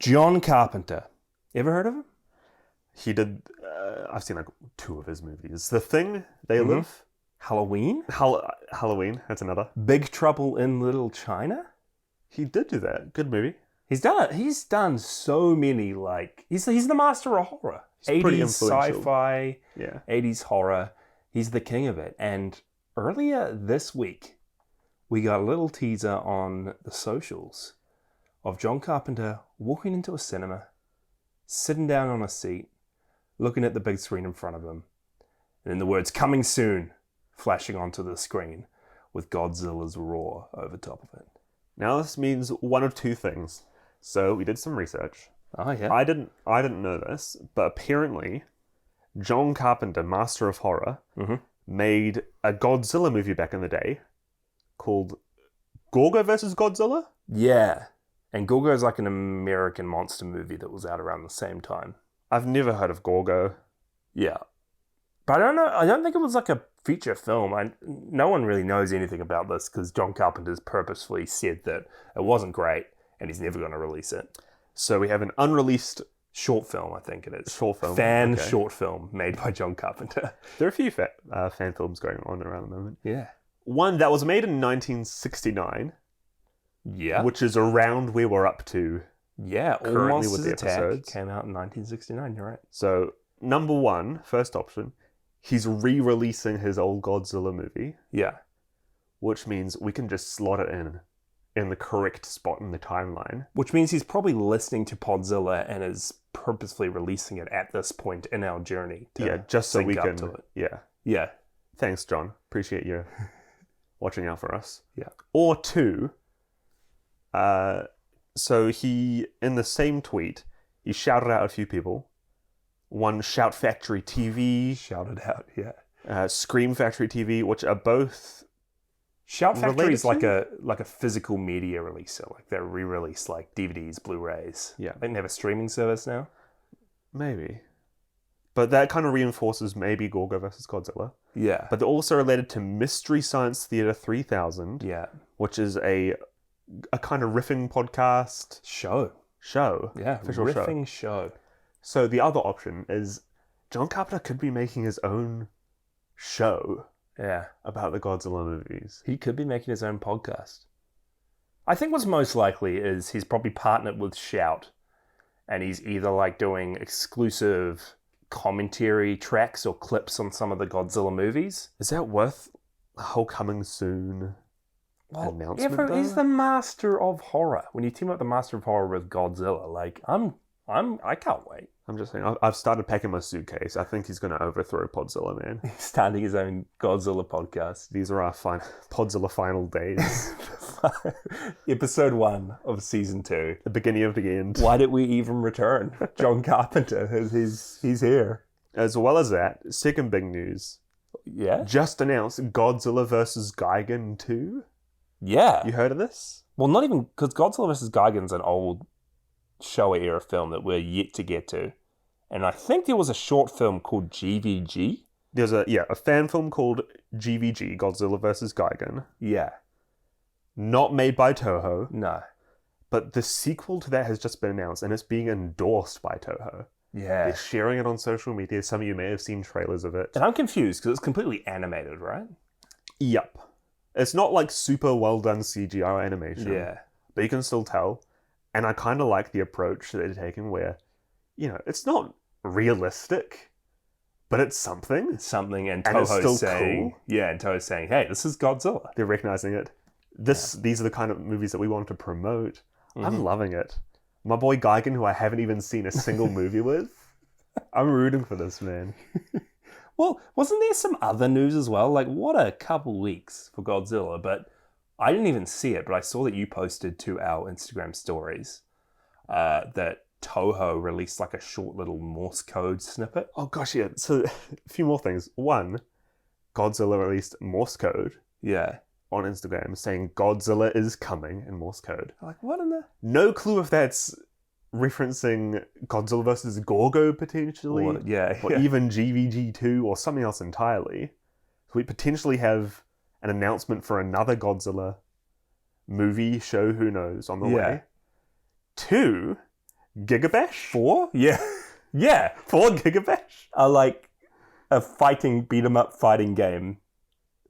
John Carpenter. Ever heard of him? He did... I've seen like 2 of his movies. The Thing, They Live. Halloween? Halloween, that's another. Big Trouble in Little China? He did do that. Good movie. He's done so many, like... He's the master of horror. He's pretty 80s influential. sci-fi, Yeah. 80s horror. He's the king of it. And earlier this week, we got a little teaser on the socials of John Carpenter walking into a cinema, sitting down on a seat, looking at the big screen in front of him, and then the words "coming soon" flashing onto the screen with Godzilla's roar over top of it. Now this means one of 2 things. So we did some research. Oh yeah. I didn't know this, but apparently John Carpenter, master of horror, made a Godzilla movie back in the day called Gorgo vs. Godzilla? Yeah. And Gorgo is like an American monster movie that was out around the same time. I've never heard of Gorgo. Yeah. But I don't know. I don't think it was like a feature film. No one really knows anything about this because John Carpenter's purposefully said that it wasn't great and he's never going to release it. So we have an unreleased short film, I think it is. short film. Short film made by John Carpenter. There are a few fan films going on around the moment. Yeah. One that was made in 1969, Yeah. which is around where we're up to. Yeah. All currently Monsters with the Attack episodes. came out in 1969. You're right. So, number 1, first option, he's re-releasing his old Godzilla movie, Yeah. which means we can just slot it in the correct spot in the timeline. Which means he's probably listening to Podzilla and is purposefully releasing it at this point in our journey. To just so sync we up can... to it. Yeah. Yeah. Thanks, John. Appreciate you watching out for us. Yeah. Or 2, so he, in the same tweet, he shouted out a few people. One, Shout Factory TV, Shouted out, yeah. Scream Factory TV, which are both... Shout Factory related is like a physical media releaser. Like they re-release like DVDs, Blu-rays. Yeah. I think they have a streaming service now. Maybe. But that kind of reinforces maybe Gorgo vs. Godzilla. Yeah. But they're also related to Mystery Science Theater 3000, Yeah. which is a kind of riffing podcast Show. Yeah. official Riffing show. So the other option is John Carpenter could be making his own show Yeah. about the Godzilla movies. He could be making his own podcast. I think what's most likely is he's probably partnered with Shout and he's either like doing exclusive commentary tracks or clips on some of the Godzilla movies. Is that worth the whole coming soon announcement? Ever, though? he's the master of horror. When you team up the master of horror with Godzilla, like I can't wait. I'm just saying, I've started packing my suitcase. I think he's going to overthrow Podzilla, man. He's starting his own Godzilla podcast. These are our Podzilla final days. Episode 1 of season 2. The beginning of the end. Why did we even return? John Carpenter, he's here. As well as that, second big news. Yeah? Just announced Godzilla vs. Gigan 2. Yeah. You heard of this? Well, not even, because Godzilla vs. Gigan's an old Showa era film that we're yet to get to. And I think there was a short film called GVG. There's a fan film called GVG, Godzilla vs. Gigan. Yeah. Not made by Toho, No. but the sequel to that has just been announced and it's being endorsed by Toho. Yeah. They're sharing it on social media. Some of you may have seen trailers of it. And I'm confused because it's completely animated, right? Yep. It's not like super well done CGI animation. Yeah. But you can still tell. And I kind of like the approach that they're taking where, it's not realistic, but it's something. Something, and And it's Toho's still saying, cool. yeah, and Toho's saying, hey, this is Godzilla. They're recognizing it. These are the kind of movies that we want to promote. I'm loving it. My boy Gigan, who I haven't even seen a single movie with, I'm rooting for this, man. Well, wasn't there some other news as well? Like, what a couple weeks for Godzilla, but I didn't even see it, but I saw that you posted to our Instagram stories that Toho released like a short little Morse code snippet. Oh gosh, yeah. So a few more things. One, Godzilla released Morse code Yeah. on Instagram saying Godzilla is coming in Morse code. Like, what in the... No clue if that's referencing Godzilla versus Gorgo potentially, Or, yeah. or even GVG2 or something else entirely. So we potentially have an announcement for another Godzilla movie, show, who knows, on the way. 2, Gigabash? 4? Yeah. Yeah. 4 Gigabash? Like a beat 'em up fighting game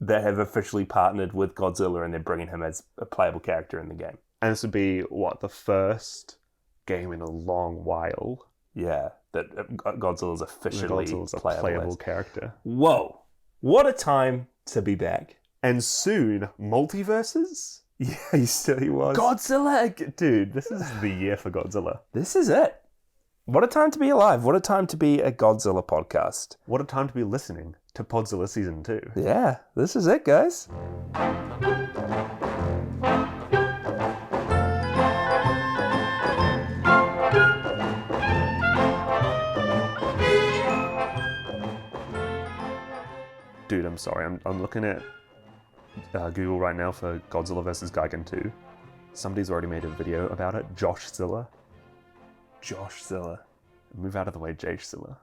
that have officially partnered with Godzilla, and they're bringing him as a playable character in the game. And this would be, what, the first game in a long while? Yeah, that Godzilla's officially Godzilla's a playable playable character. Whoa. What a time to be back. And soon, multiverses? Yeah, he was. Godzilla! Dude, this is the year for Godzilla. This is it. What a time to be alive. What a time to be a Godzilla podcast. What a time to be listening to Podzilla Season 2. Yeah, this is it, guys. Dude, I'm sorry. I'm looking at Google right now for Godzilla vs. Gigan 2. Somebody's already made a video about it. Joshzilla. Joshzilla. Move out of the way, Joshzilla.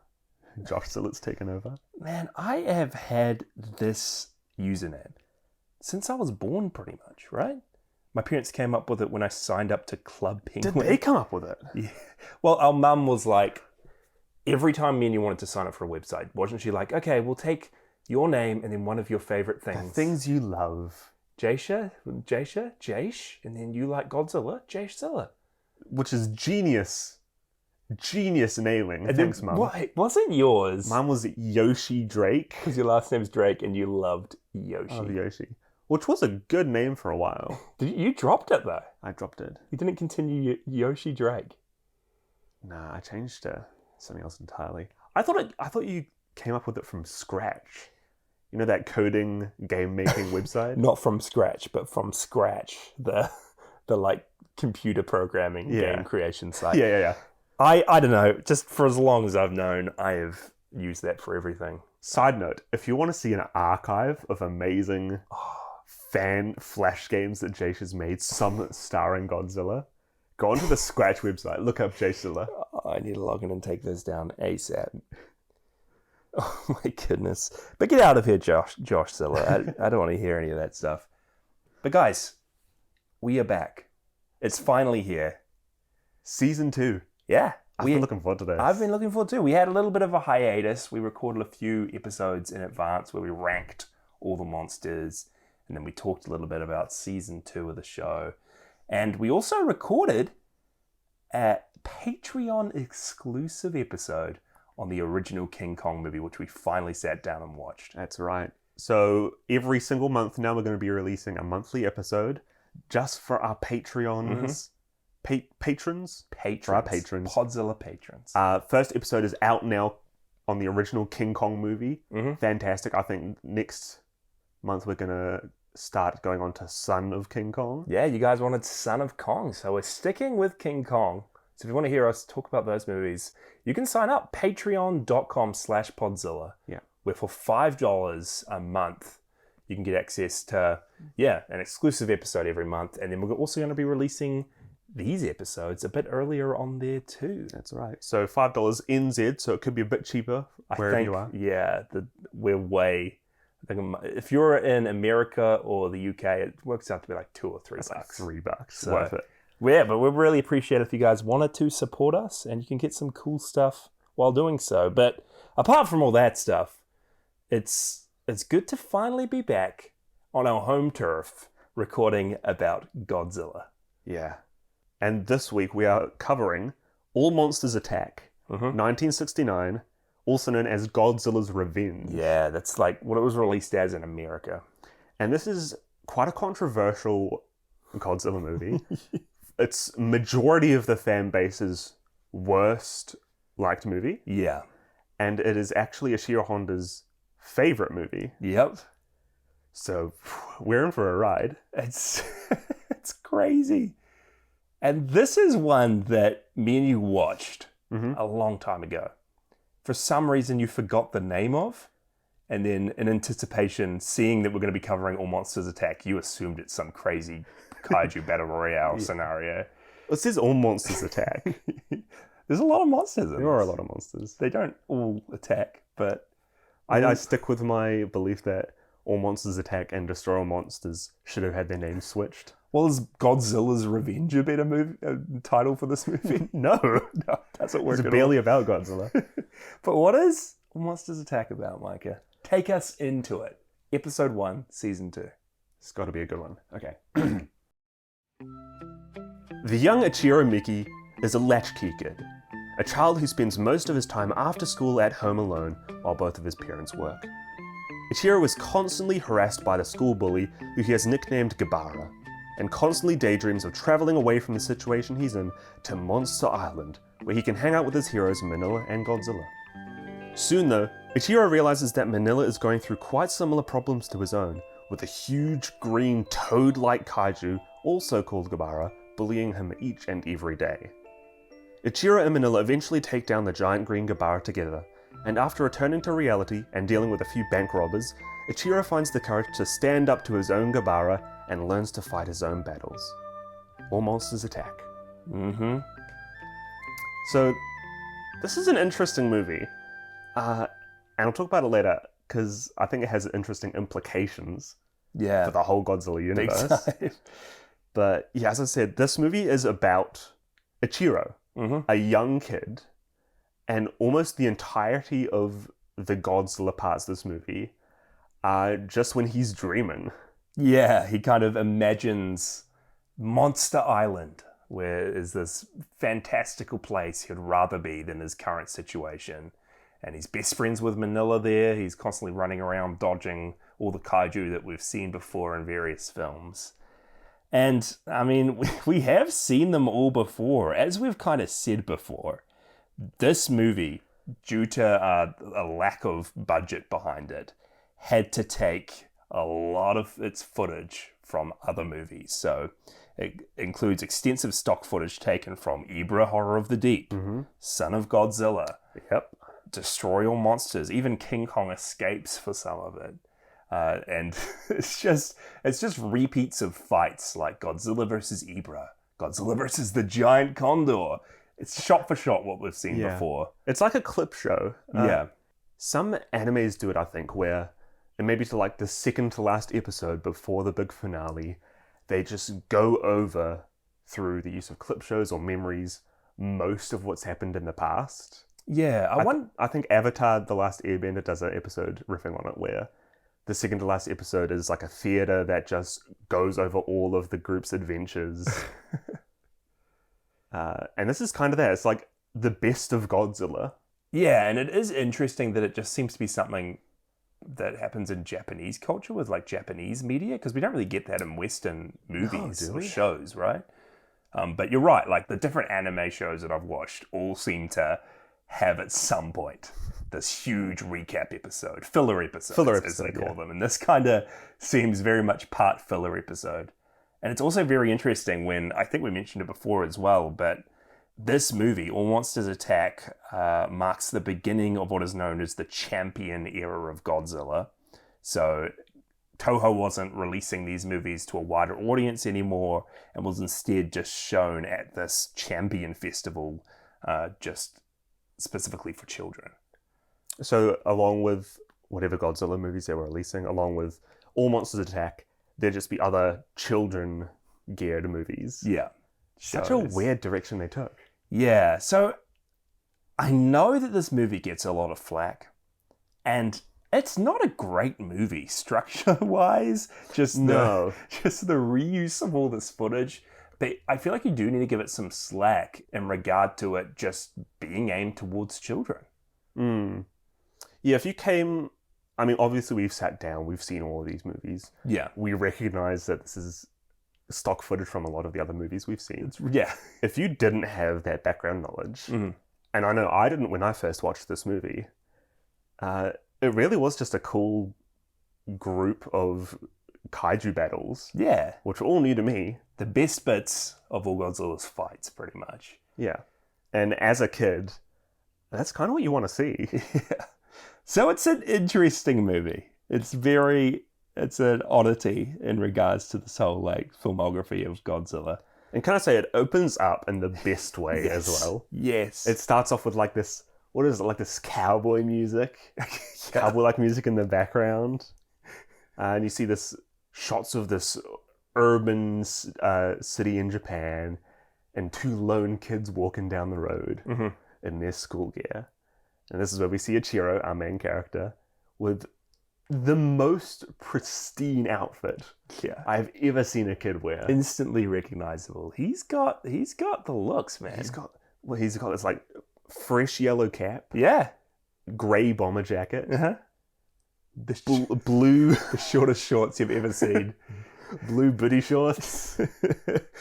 Joshzilla's taken over. Man, I have had this username since I was born, pretty much, right? My parents came up with it when I signed up to Club Penguin. Did they come up with it? Yeah. Well, our mum was like, every time me and you wanted to sign up for a website, wasn't she like, okay, we'll take your name and then one of your favorite things. The things you love. Jace, and then you like Godzilla, Jashzilla. Which is genius. Genius naming. And Thanks, then, Mum. What wasn't yours? Mine was Yoshi Drake. Because your last name's Drake and you loved Yoshi. Oh, Yoshi. Which was a good name for a while. You dropped it though. I dropped it. You didn't continue Yoshi Drake. Nah, I changed to something else entirely. I thought you came up with it from scratch. You know that coding, game-making website? Not from scratch, but from Scratch, the like computer programming game creation site. Yeah. I don't know, just for as long as I've known, I have used that for everything. Side note, if you want to see an archive of amazing fan flash games that Jace has made, some starring Godzilla, go onto the Scratch website, look up Jashzilla. I need to log in and take this down ASAP. Oh my goodness. But get out of here, Joshzilla. I don't want to hear any of that stuff. But guys, we are back. It's finally here. Season 2. Yeah. I've been looking forward to this. I've been looking forward to. We had a little bit of a hiatus. We recorded a few episodes in advance where we ranked all the monsters, and then we talked a little bit about season 2 of the show. And we also recorded a Patreon exclusive episode on the original King Kong movie, which we finally sat down and watched. That's right. So every single month now we're going to be releasing a monthly episode just for our Patreons. Patrons? For our patrons. Podzilla patrons. First episode is out now on the original King Kong movie. Fantastic. I think next month we're going to start going on to Son of King Kong. Yeah, you guys wanted Son of Kong, so we're sticking with King Kong. So if you want to hear us talk about those movies, you can sign up, patreon.com/Podzilla. Yeah. Where for $5 a month, you can get access to, an exclusive episode every month. And then we're also going to be releasing these episodes a bit earlier on there too. That's right. So $5 NZ, so it could be a bit cheaper wherever you are. Yeah, we're way... I think if you're in America or the UK, it works out to be like $2 or $3. Like $3. So, worth it. Yeah, but we really appreciate if you guys wanted to support us, and you can get some cool stuff while doing so. But apart from all that stuff, it's good to finally be back on our home turf recording about Godzilla. Yeah. And this week we are covering All Monsters Attack, 1969, also known as Godzilla's Revenge. Yeah, that's like what it was released as in America. And this is quite a controversial Godzilla movie. It's majority of the fan base's worst liked movie. Yeah. And it is actually Ishiro Honda's favorite movie. Yep. So we're in for a ride. It's crazy. And this is one that me and you watched a long time ago. For some reason, you forgot the name of, and then in anticipation, seeing that we're going to be covering All Monsters Attack, you assumed it's some crazy kaiju battle royale scenario. It says All Monsters Attack. There's a lot of monsters in There are a this. lot of monsters. They don't all attack, but... I stick with my belief that All Monsters Attack and Destroy All Monsters should have had their names switched. Well, is Godzilla's Revenge a better title for this movie? No. No, doesn't work It's at all. barely about Godzilla. But what is Monsters Attack about, Micah? Take us into it. Episode 1, Season 2. It's got to be a good one. Okay. The young Ichiro Miki is a latchkey kid, a child who spends most of his time after school at home alone while both of his parents work. Ichiro is constantly harassed by the school bully who he has nicknamed Gabara, and constantly daydreams of travelling away from the situation he's in to Monster Island, where he can hang out with his heroes Minilla and Godzilla. Soon though, Ichiro realizes that Minilla is going through quite similar problems to his own, with a huge green toad-like kaiju, also called Gabara, bullying him each and every day. Ichiro and Minilla eventually take down the giant green Gabara together, and after returning to reality and dealing with a few bank robbers, Ichiro finds the courage to stand up to his own Gabara and learns to fight his own battles. All monsters attack. Mm-hmm. So, this is an interesting movie, and I'll talk about it later, because I think it has interesting implications Yeah. for the whole Godzilla Big universe. time. But yeah, as I said, this movie is about Ichiro, a young kid, and almost the entirety of the Godzilla parts of this movie are just when he's dreaming. Yeah, he kind of imagines Monster Island, where is this fantastical place he'd rather be than his current situation. And he's best friends with Minilla there. He's constantly running around dodging all the kaiju that we've seen before in various films. And, I mean, we have seen them all before. As we've kind of said before, this movie, due to a lack of budget behind it, had to take a lot of its footage from other movies. So it includes extensive stock footage taken from Ibra Horror of the Deep, Son of Godzilla, Yep. Destroy All Monsters, even King Kong escapes for some of it. And it's just repeats of fights like Godzilla versus Ibra, Godzilla versus the Giant Condor. It's shot for shot what we've seen before. It's like a clip show. Yeah. Some animes do it, I think, where it may be to like the second to last episode before the big finale, they just go over through the use of clip shows or memories most of what's happened in the past. Yeah, I think Avatar: The Last Airbender does an episode riffing on it where the second to last episode is like a theater that just goes over all of the group's adventures. And this is kind of that. It's like the best of Godzilla. Yeah, and it is interesting that it just seems to be something that happens in Japanese culture with like Japanese media, because we don't really get that in Western movies or shows, right? But you're right, like the different anime shows that I've watched all seem to have at some point this huge recap episode, filler episode, as they call them. And this kind of seems very much part filler episode. And it's also very interesting when, I think we mentioned it before as well, but this movie, All Monsters Attack, marks the beginning of what is known as the Champion era of Godzilla. So Toho wasn't releasing these movies to a wider audience anymore and was instead just shown at this Champion Festival, just specifically for children. So along with whatever Godzilla movies they were releasing, along with All Monsters Attack, there'd just be other children-geared movies. Yeah. Such a weird direction they took. Yeah, so I know that this movie gets a lot of flack, and it's not a great movie structure-wise. Just the reuse of all this footage. But I feel like you do need to give it some slack in regard to it just being aimed towards children. Yeah, if you came... I mean, obviously we've sat down, we've seen all of these movies. Yeah. We recognize that this is stock footage from a lot of the other movies we've seen. Yeah. If you didn't have that background knowledge, and I know I didn't when I first watched this movie, it really was just a cool group of kaiju battles. Yeah. Which were all new to me. The best bits of all Godzilla's fights, pretty much. Yeah. And as a kid, that's kind of what you want to see. Yeah. So it's an interesting movie. It's an oddity in regards to this whole like filmography of Godzilla. And can I say it opens up in the best way as well? Yes. It starts off with like this, what is it, like this cowboy music? Cowboy-like music in the background. And you see this shots of this urban city in Japan, and two lone kids walking down the road in their school gear. And this is where we see Ichiro, our main character, with the most pristine outfit I've ever seen a kid wear. Instantly recognizable. He's got the looks, man. He's got this like fresh yellow cap, Yeah. grey bomber jacket, The blue the shortest shorts you've ever seen. blue booty shorts.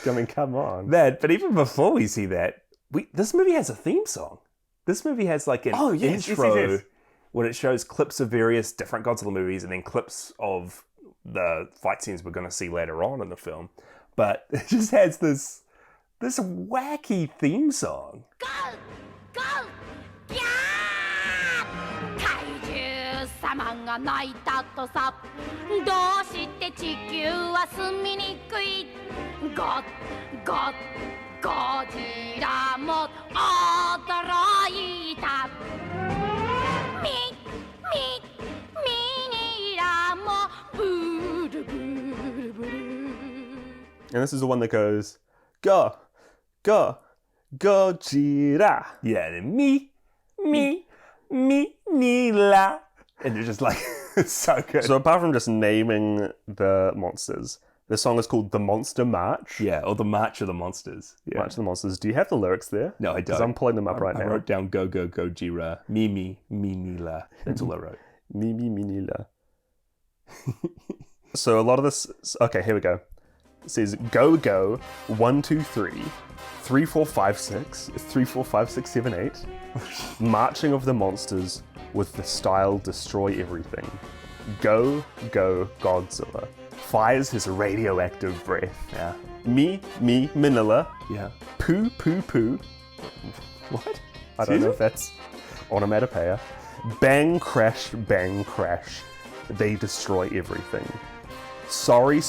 I mean, come on. But even before we see that, this movie has a theme song. This movie has like an intro yes. when it shows clips of various different Godzilla movies and then clips of the fight scenes we're going to see later on in the film. But it just has this wacky theme song. Go! Go! Yeah! 怪獣様が泣いたとさどうして地球は住みにくいゴジラも驚いたミニラもブルブルブル And this is the one that goes, Go, Gojira. Yeah, and then Minilla. And they're just like, it's so good. So apart from just naming the monsters, the song is called The Monster March. Yeah, or the March of the Monsters. Yeah. March of the Monsters. Do you have the lyrics there? No, I don't. Because I'm pulling them up right I now. wrote down Go Gojira, Minilla. That's all I wrote. Mimi Minilla. So a lot of this... Okay, here we go. It says, Go, 1, 2, 3, 3, 4, 5, 6, 3, 4, 5, 6, 7, 8. Marching of the monsters with the style destroy everything. Go, Godzilla. Fires his radioactive breath. Yeah. Me, Minilla. Yeah. Poo. What? I don't know if that's onomatopoeia. Bang, crash. They destroy everything. Sorry,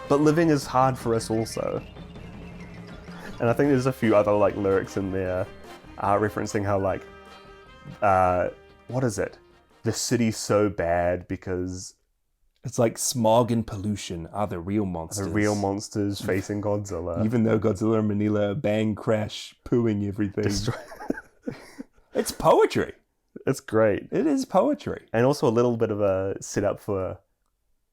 but living is hard for us also. And I think there's a few other like lyrics in there referencing how like, what is it? The city's so bad because It's like smog and pollution are the real monsters. the real monsters facing Godzilla. Even though Godzilla and Minilla bang, crash, pooing everything. It's poetry. It's great. It is poetry. And also a little bit of a setup for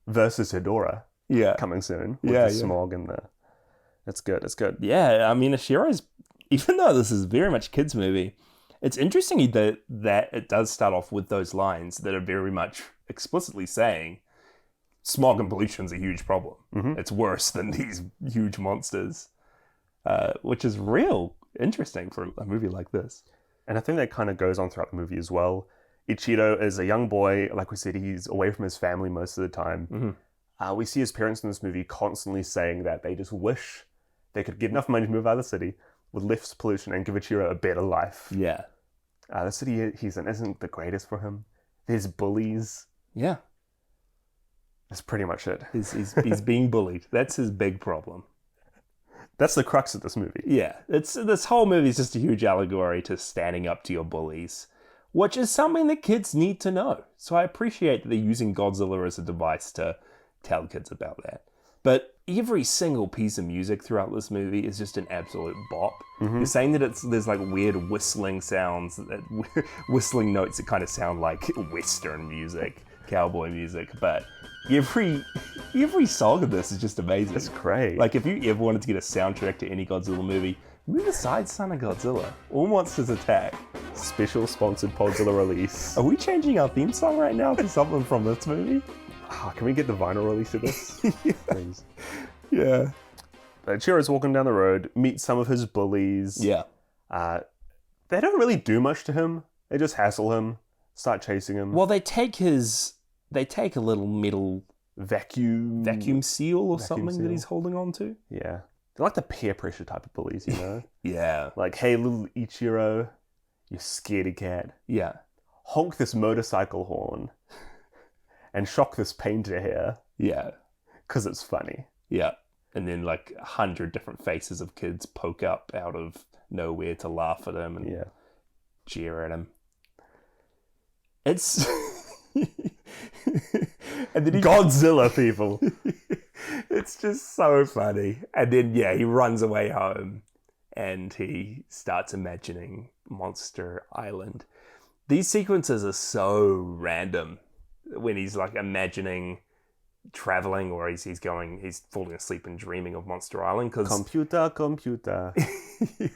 versus Hedorah Yeah. coming soon with Yeah, the yeah. smog and the... It's good. Yeah, I mean, Ishiro's, even though this is very much a kids' movie, it's interesting that it does start off with those lines that are very much explicitly saying smog and pollution's a huge problem. It's worse than these huge monsters, which is real interesting for a movie like this. And I think that kind of goes on throughout the movie as well. Ichiro is a young boy. Like we said, he's away from his family most of the time. We see his parents in this movie constantly saying that they just wish they could get enough money to move out of the city with less pollution and give Ichiro a better life. Yeah. The city he's in isn't the greatest for him. There's bullies. Yeah. That's pretty much it. He's being bullied. That's his big problem. That's the crux of this movie. Yeah. This whole movie is just a huge allegory to standing up to your bullies, which is something that kids need to know. So I appreciate that they're using Godzilla as a device to tell kids about that. But every single piece of music throughout this movie is just an absolute bop. You're saying that there's like weird whistling sounds, whistling notes that kind of sound like Western music, cowboy music, but every song of this is just amazing. It's great. Like if you ever wanted to get a soundtrack to any Godzilla movie, move aside Son of Godzilla. All Monsters Attack. Special sponsored Podzilla release. Are we changing our theme song right now to something from this movie? Can we get the vinyl release of this? Please. Yeah. Ichiro's walking down the road, meets some of his bullies. Yeah. They don't really do much to him. They just hassle him, start chasing him. Well, they take a little metal Vacuum seal or Vacuum something seal. that he's holding on to. Yeah. They're like the peer pressure type of bullies, you know? Yeah. Like, hey, little Ichiro, you scaredy cat. Yeah. Honk this motorcycle horn and shock this painter here Yeah. because it's funny. Yeah. And then like 100 different faces of kids poke up out of nowhere to laugh at him and jeer at him. It's... and then Godzilla, people. It's just so funny. And then, yeah, he runs away home and he starts imagining Monster Island. These sequences are so random when he's like imagining traveling, or he's falling asleep and dreaming of Monster Island. Computer. Yeah.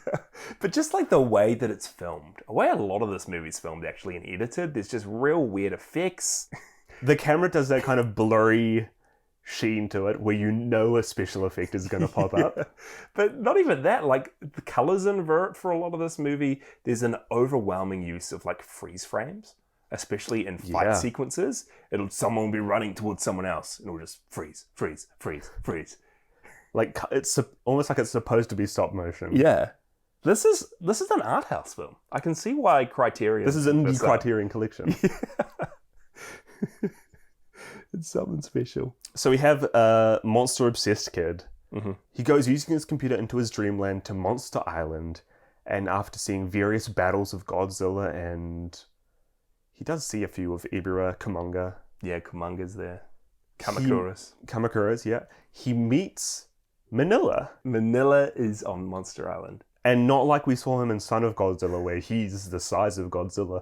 But just like the way that it's filmed, the way a lot of this movie's filmed actually and edited, there's just real weird effects. The camera does that kind of blurry sheen to it where you know a special effect is going to pop up. Yeah. But not even that, like the colors invert for a lot of this movie. There's an overwhelming use of like freeze frames, especially in fight sequences. Someone will be running towards someone else and it'll just freeze. Like it's almost like it's supposed to be stop motion. Yeah. This is an art house film. I can see why Criterion. This is in the Criterion collection. Yeah. It's something special. So we have a monster-obsessed kid. Mm-hmm. He goes using his computer into his dreamland to Monster Island, and after seeing various battles of Godzilla, and he does see a few of Ebirah, Kumonga. Yeah, Kumonga's there. Kamakuras, yeah. He meets Minilla. Minilla is on Monster Island. And not like we saw him in Son of Godzilla, where he's the size of Godzilla.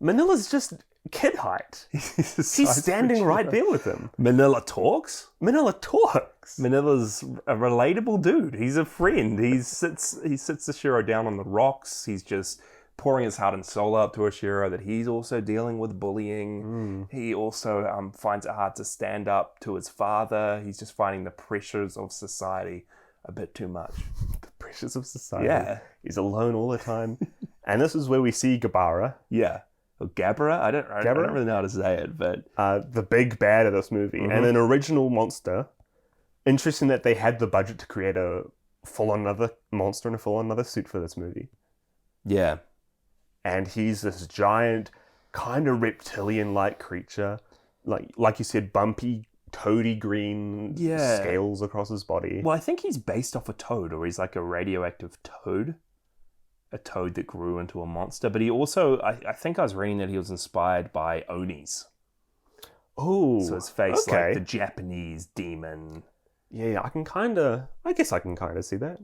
Manilla's just kid height. He's standing right there with him. Minilla talks? Minilla talks. Manilla's a relatable dude. He's a friend. He sits Ashiro down on the rocks. He's just pouring his heart and soul out to Ashiro that he's also dealing with bullying. He also finds it hard to stand up to his father. He's just finding the pressures of society a bit too much. The pressures of society. Yeah. He's alone all the time. And this is where we see Gabara. Yeah. Or Gabara? I don't really know how to say it, but... the big bad of this movie. Mm-hmm. And an original monster. Interesting that they had the budget to create a full-on other monster and a full-on other suit for this movie. Yeah. And he's this giant, kind of reptilian-like creature. Like you said, bumpy, toady green scales across his body. Well, I think he's based off a toad, or he's like a radioactive toad. A toad that grew into a monster. But he also, I think I was reading that he was inspired by Onis. Oh, so his face like the Japanese demon. Yeah, I guess I can kind of see that.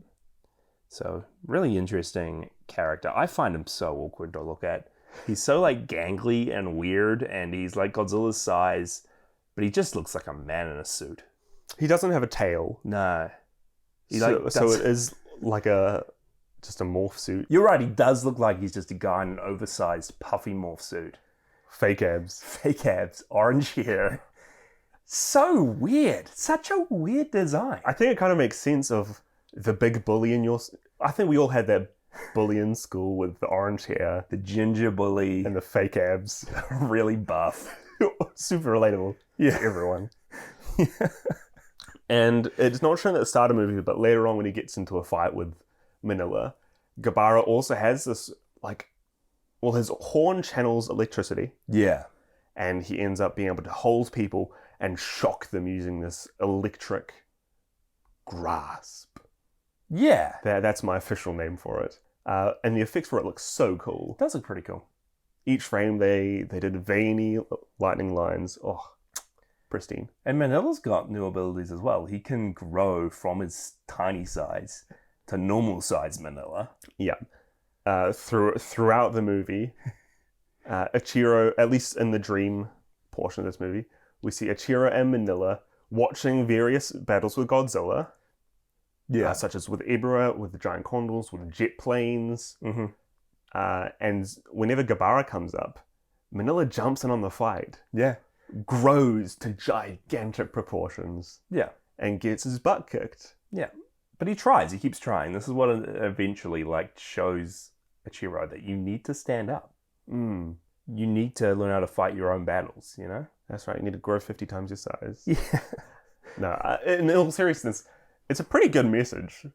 So, really interesting character. I find him so awkward to look at. He's so like gangly and weird, and he's like Godzilla's size, but he just looks like a man in a suit. He doesn't have a tail. No. So it is like just a morph suit. You're right, he does look like he's just a guy in an oversized, puffy morph suit. Fake abs, orange hair. So weird. Such a weird design. I think it kind of makes sense of the big bully in your... I think we all had that bully in school with the orange hair. The ginger bully. And the fake abs. Really buff. Super relatable to everyone. And it's not shown at the start of the movie, but later on when he gets into a fight with Minilla, Gabara also has this, his horn channels electricity. Yeah. And he ends up being able to hold people and shock them using this electric grasp. Yeah. That's my official name for it. And the effects for it look so cool. It does look pretty cool. Each frame, they did veiny lightning lines. Oh, pristine. And Manilla's got new abilities as well. He can grow from his tiny size to normal size Minilla. Yeah. Throughout the movie, Ichiro, at least in the dream portion of this movie, we see Ichiro and Minilla watching various battles with Godzilla. Yeah. Such as with Ebirah, with the giant condors, with jet planes. Mm-hmm. And whenever Gabara comes up, Minilla jumps in on the fight. Yeah. Grows to gigantic proportions. Yeah. And gets his butt kicked. Yeah. But he tries. He keeps trying. This is what eventually shows Ichiro that you need to stand up. Mm. You need to learn how to fight your own battles, you know? That's right. You need to grow 50 times your size. Yeah. No, in all seriousness, it's a pretty good message.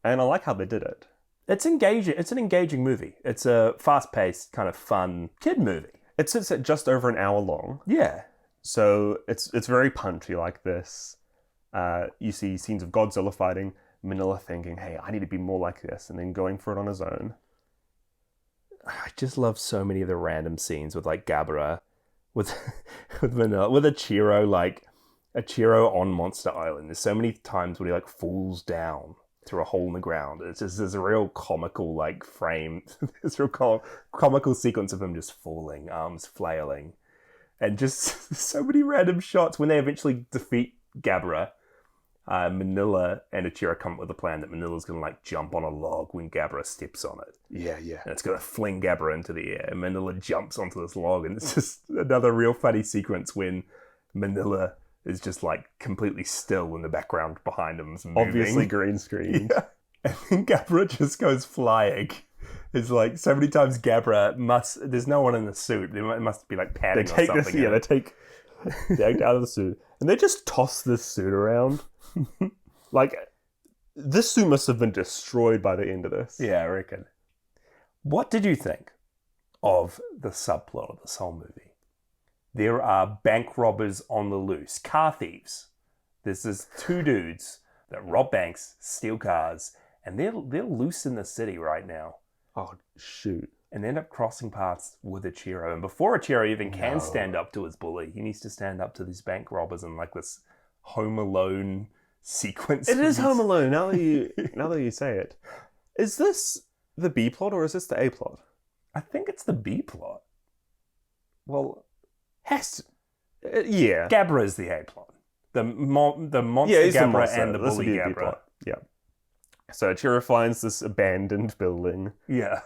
And I like how they did it. It's engaging. It's an engaging movie. It's a fast-paced, kind of fun kid movie. It sits at just over an hour long. Yeah. So it's very punchy like this. You see scenes of Godzilla fighting, Minilla thinking, hey, I need to be more like this, and then going for it on his own. I just love so many of the random scenes with Gabara, with Minilla, with Ichiro Ichiro on Monster Island. There's so many times when he like falls down through a hole in the ground. It's just there's a real comical like frame. There's a real comical sequence of him just falling, arms flailing, and just so many random shots when they eventually defeat Gabra. Minilla and Ichiro come up with a plan that Manilla's going to like jump on a log when Gabra steps on it. Yeah. And it's going to fling Gabra into the air. And Minilla jumps onto this log. And it's just another real funny sequence when Minilla is just like completely still in the background behind him. Moving. Obviously green screen. Yeah. And then Gabra just goes flying. It's like so many times Gabra there's no one in the suit. There must be like padding or something. They take the act out of the suit. And they just toss this suit around. Like, this suit must have been destroyed by the end of this. Yeah, I reckon. What did you think of the subplot of this whole movie? There are bank robbers on the loose, car thieves. There's this two dudes that rob banks, steal cars, and they're loose in the city right now. Oh, shoot. And they end up crossing paths with Ichiro. And before Ichiro even can stand up to his bully, he needs to stand up to these bank robbers in like this Home Alone sequence. It is Home Alone, now that you say it. Is this the B plot or is this the A plot? I think it's the B plot. Well, has to. Yeah. Gabra is the A plot. The monster Gabra and the bully Gabra. Yeah. So Ichiro finds this abandoned building. Yeah.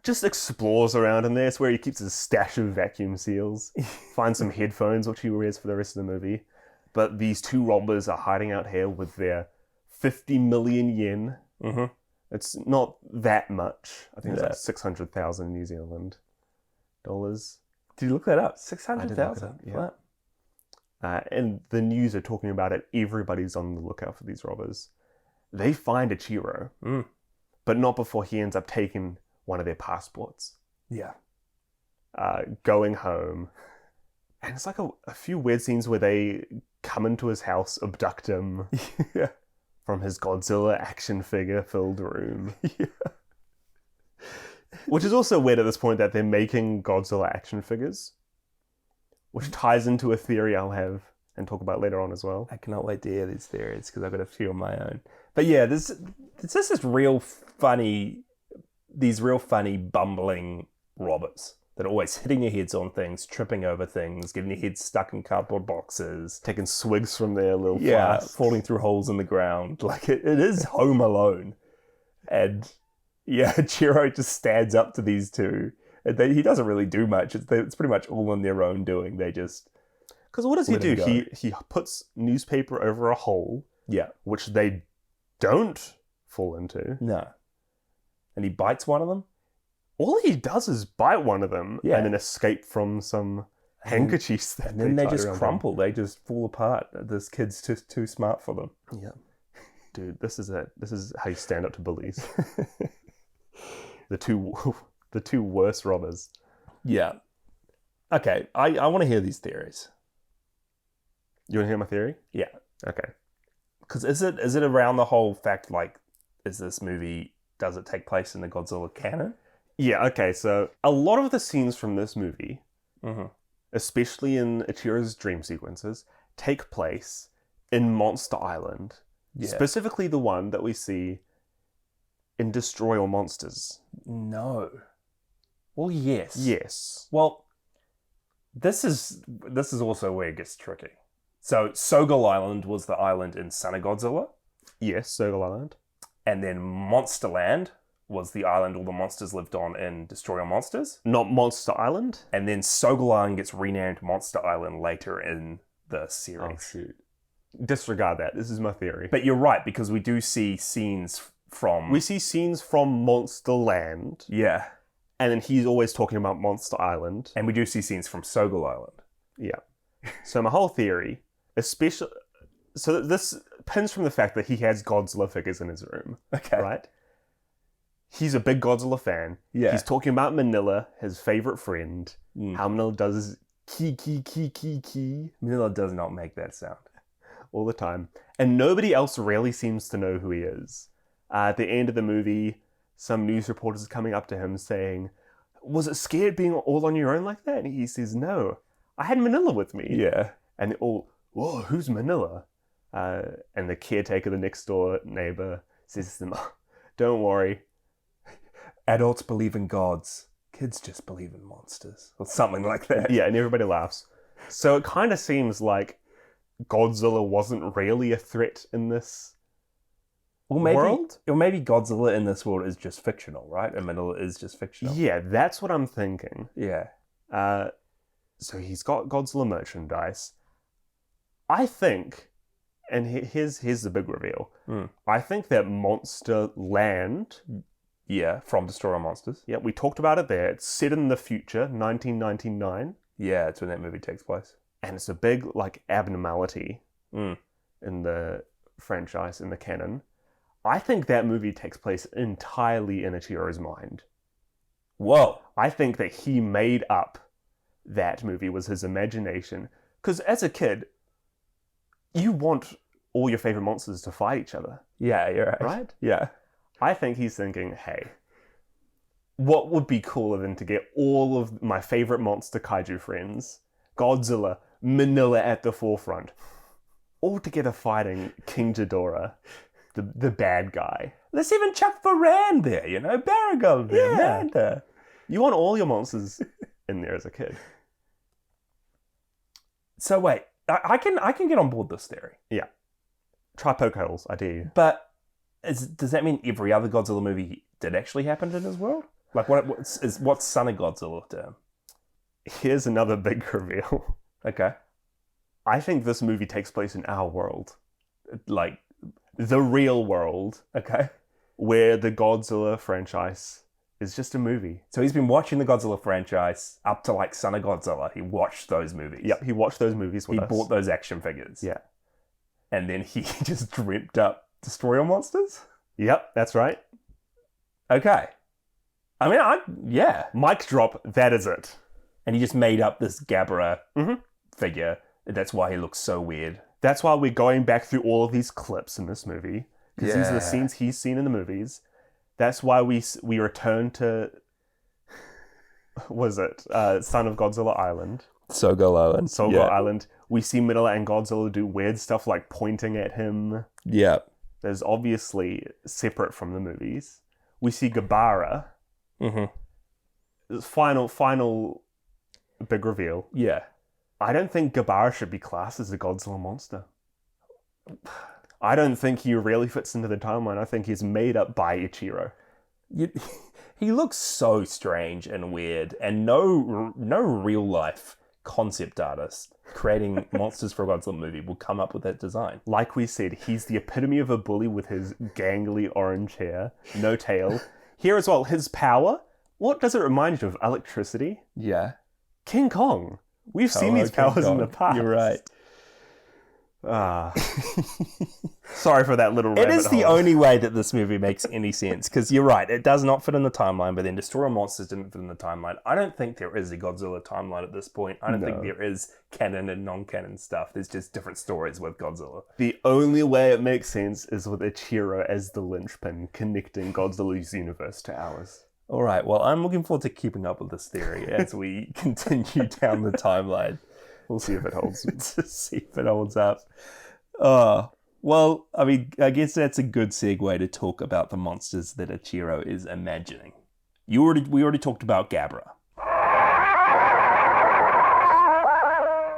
Just explores around in there. It's where he keeps his stash of vacuum seals. Finds some headphones, which he wears for the rest of the movie. But these two robbers are hiding out here with their 50 million yen. Mm-hmm. It's not that much. I think it's like 600,000 New Zealand dollars. Did you look that up? I 600,000. did look it up, yeah. And the news are talking about it. Everybody's on the lookout for these robbers. They find Ichiro, but not before he ends up taking one of their passports. Yeah. Going home. And it's like a few weird scenes where they come into his house, abduct him from his Godzilla action figure filled room. Yeah. Which is also weird at this point that they're making Godzilla action figures, which ties into a theory I'll have and talk about later on as well. I cannot wait to hear these theories because I've got a few of my own. But yeah, this is real funny, these real funny bumbling robbers that are always hitting their heads on things, tripping over things, getting their heads stuck in cardboard boxes. Taking swigs from their little flasks. Falling through holes in the ground. Like, it is Home Alone. And, yeah, Ichiro just stands up to these two. And he doesn't really do much. It's pretty much all on their own doing. They just... Because what does he do? He puts newspaper over a hole. Yeah. Which they don't fall into. No. And he bites one of them. All he does is bite one of them and then escape from some handkerchiefs. And then they just crumple. They just fall apart. This kid's just too smart for them. Yeah. Dude, this is it. This is how you stand up to bullies. The two worst robbers. Yeah. Okay, I want to hear these theories. You want to hear my theory? Yeah. Okay. Because is it around the whole fact, like, does it take place in the Godzilla canon? Yeah, okay, so a lot of the scenes from this movie, especially in Ichiro's dream sequences, take place in Monster Island. Yeah. Specifically the one that we see in Destroy All Monsters. No. Well, yes. Yes. Well, this is also where it gets tricky. So, Sogol Island was the island in Son of Godzilla. Yes, Sogol Island. And then Monsterland was the island all the monsters lived on in Destroy All Monsters. Not Monster Island? And then Sogol Island gets renamed Monster Island later in the series. Oh, shoot. Disregard that. This is my theory. But you're right, because we do see scenes from... We see scenes from Monsterland. Yeah. And then he's always talking about Monster Island. And we do see scenes from Sogol Island. Yeah. So my whole theory, especially... So this pins from the fact that he has Godzilla figures in his room. Okay. Right? He's a big Godzilla fan. Yeah. He's talking about Minilla, his favorite friend. How Minilla does his key. Minilla does not make that sound. All the time. And nobody else really seems to know who he is. At the end of the movie, some news reporters are coming up to him saying, was it scared being all on your own like that? And he says, no, I had Minilla with me. Yeah. And they're all, whoa, who's Minilla? And the caretaker, the next door neighbor, says to them, "Oh, don't worry. Adults believe in gods. Kids just believe in monsters." Or something like that. Yeah, and everybody laughs. So it kind of seems like Godzilla wasn't really a threat in this world? Or maybe Godzilla in this world is just fictional, right? And Minilla is just fictional. Yeah, that's what I'm thinking. Yeah. So he's got Godzilla merchandise. I think, and here's the big reveal. I think that Monster Land... Yeah, from Destroy All Monsters. Yeah, we talked about it there. It's set in the future, 1999. Yeah, it's when that movie takes place. And it's a big, abnormality in the franchise, in the canon. I think that movie takes place entirely in Ichiro's mind. Whoa. I think that he made up that movie, was his imagination. Because as a kid, you want all your favorite monsters to fight each other. Yeah, you're right. Right? Yeah. I think he's thinking, hey, what would be cooler than to get all of my favorite monster kaiju friends, Godzilla, Minilla at the forefront, all together fighting King Ghidorah, the bad guy. Let's even chuck Varan there, Baragon there, Yeah. Manta. You want all your monsters in there as a kid. So wait, I can get on board this theory. Yeah. Try poke holes, I dare you. But does that mean every other Godzilla movie did actually happen in his world? Like, what's Son of Godzilla to him? Here's another big reveal. Okay. I think this movie takes place in our world. Like, The real world, okay. where the Godzilla franchise is just a movie. So he's been watching the Godzilla franchise up to, Son of Godzilla. He watched those movies. Yep, he watched those movies with He us. bought those action figures. Yeah. And then he just dreamt up Destroy All Monsters? Yep, that's right. Okay. I mean, yeah. Mic drop, that is it. And he just made up this Gabara Mhm. figure. That's why he looks so weird. That's why we're going back through all of these clips in this movie. Because these are the Yeah. scenes he's seen in the movies. That's why we return to... Was it? Son of Godzilla Island. Sogo Island. Sogo Island. We see Minilla and Godzilla do weird stuff like pointing at him. Yeah. There's obviously separate from the movies. We see Gabara. Mm-hmm. Final big reveal. Yeah. I don't think Gabara should be classed as a Godzilla monster. I don't think he really fits into the timeline. I think he's made up by Ichiro. He looks so strange and weird, and no real life concept artist creating monsters for a Godzilla movie will come up with that design. Like we said, he's the epitome of a bully with his gangly orange hair, no tail. Here as well, his power. What does it remind you of? Electricity? Yeah. King Kong. We've seen these King powers in Kong. the past. You're right. Sorry for that little It rabbit is the hole. only way that this movie makes any sense, because you're right, it does not fit in the timeline, but then Destroy All Monsters didn't fit in the timeline. I don't think there is a Godzilla timeline at this point. I don't think there is canon and non-canon stuff. There's just different stories with Godzilla. The only way it makes sense is with Ichiro as the linchpin connecting Godzilla's universe to ours. All right, well, I'm looking forward to keeping up with this theory as we continue down the timeline. We'll see if it holds. To see if it holds up. Well, I mean, I guess that's a good segue to talk about the monsters that Ichiro is imagining. We already talked about Gabra.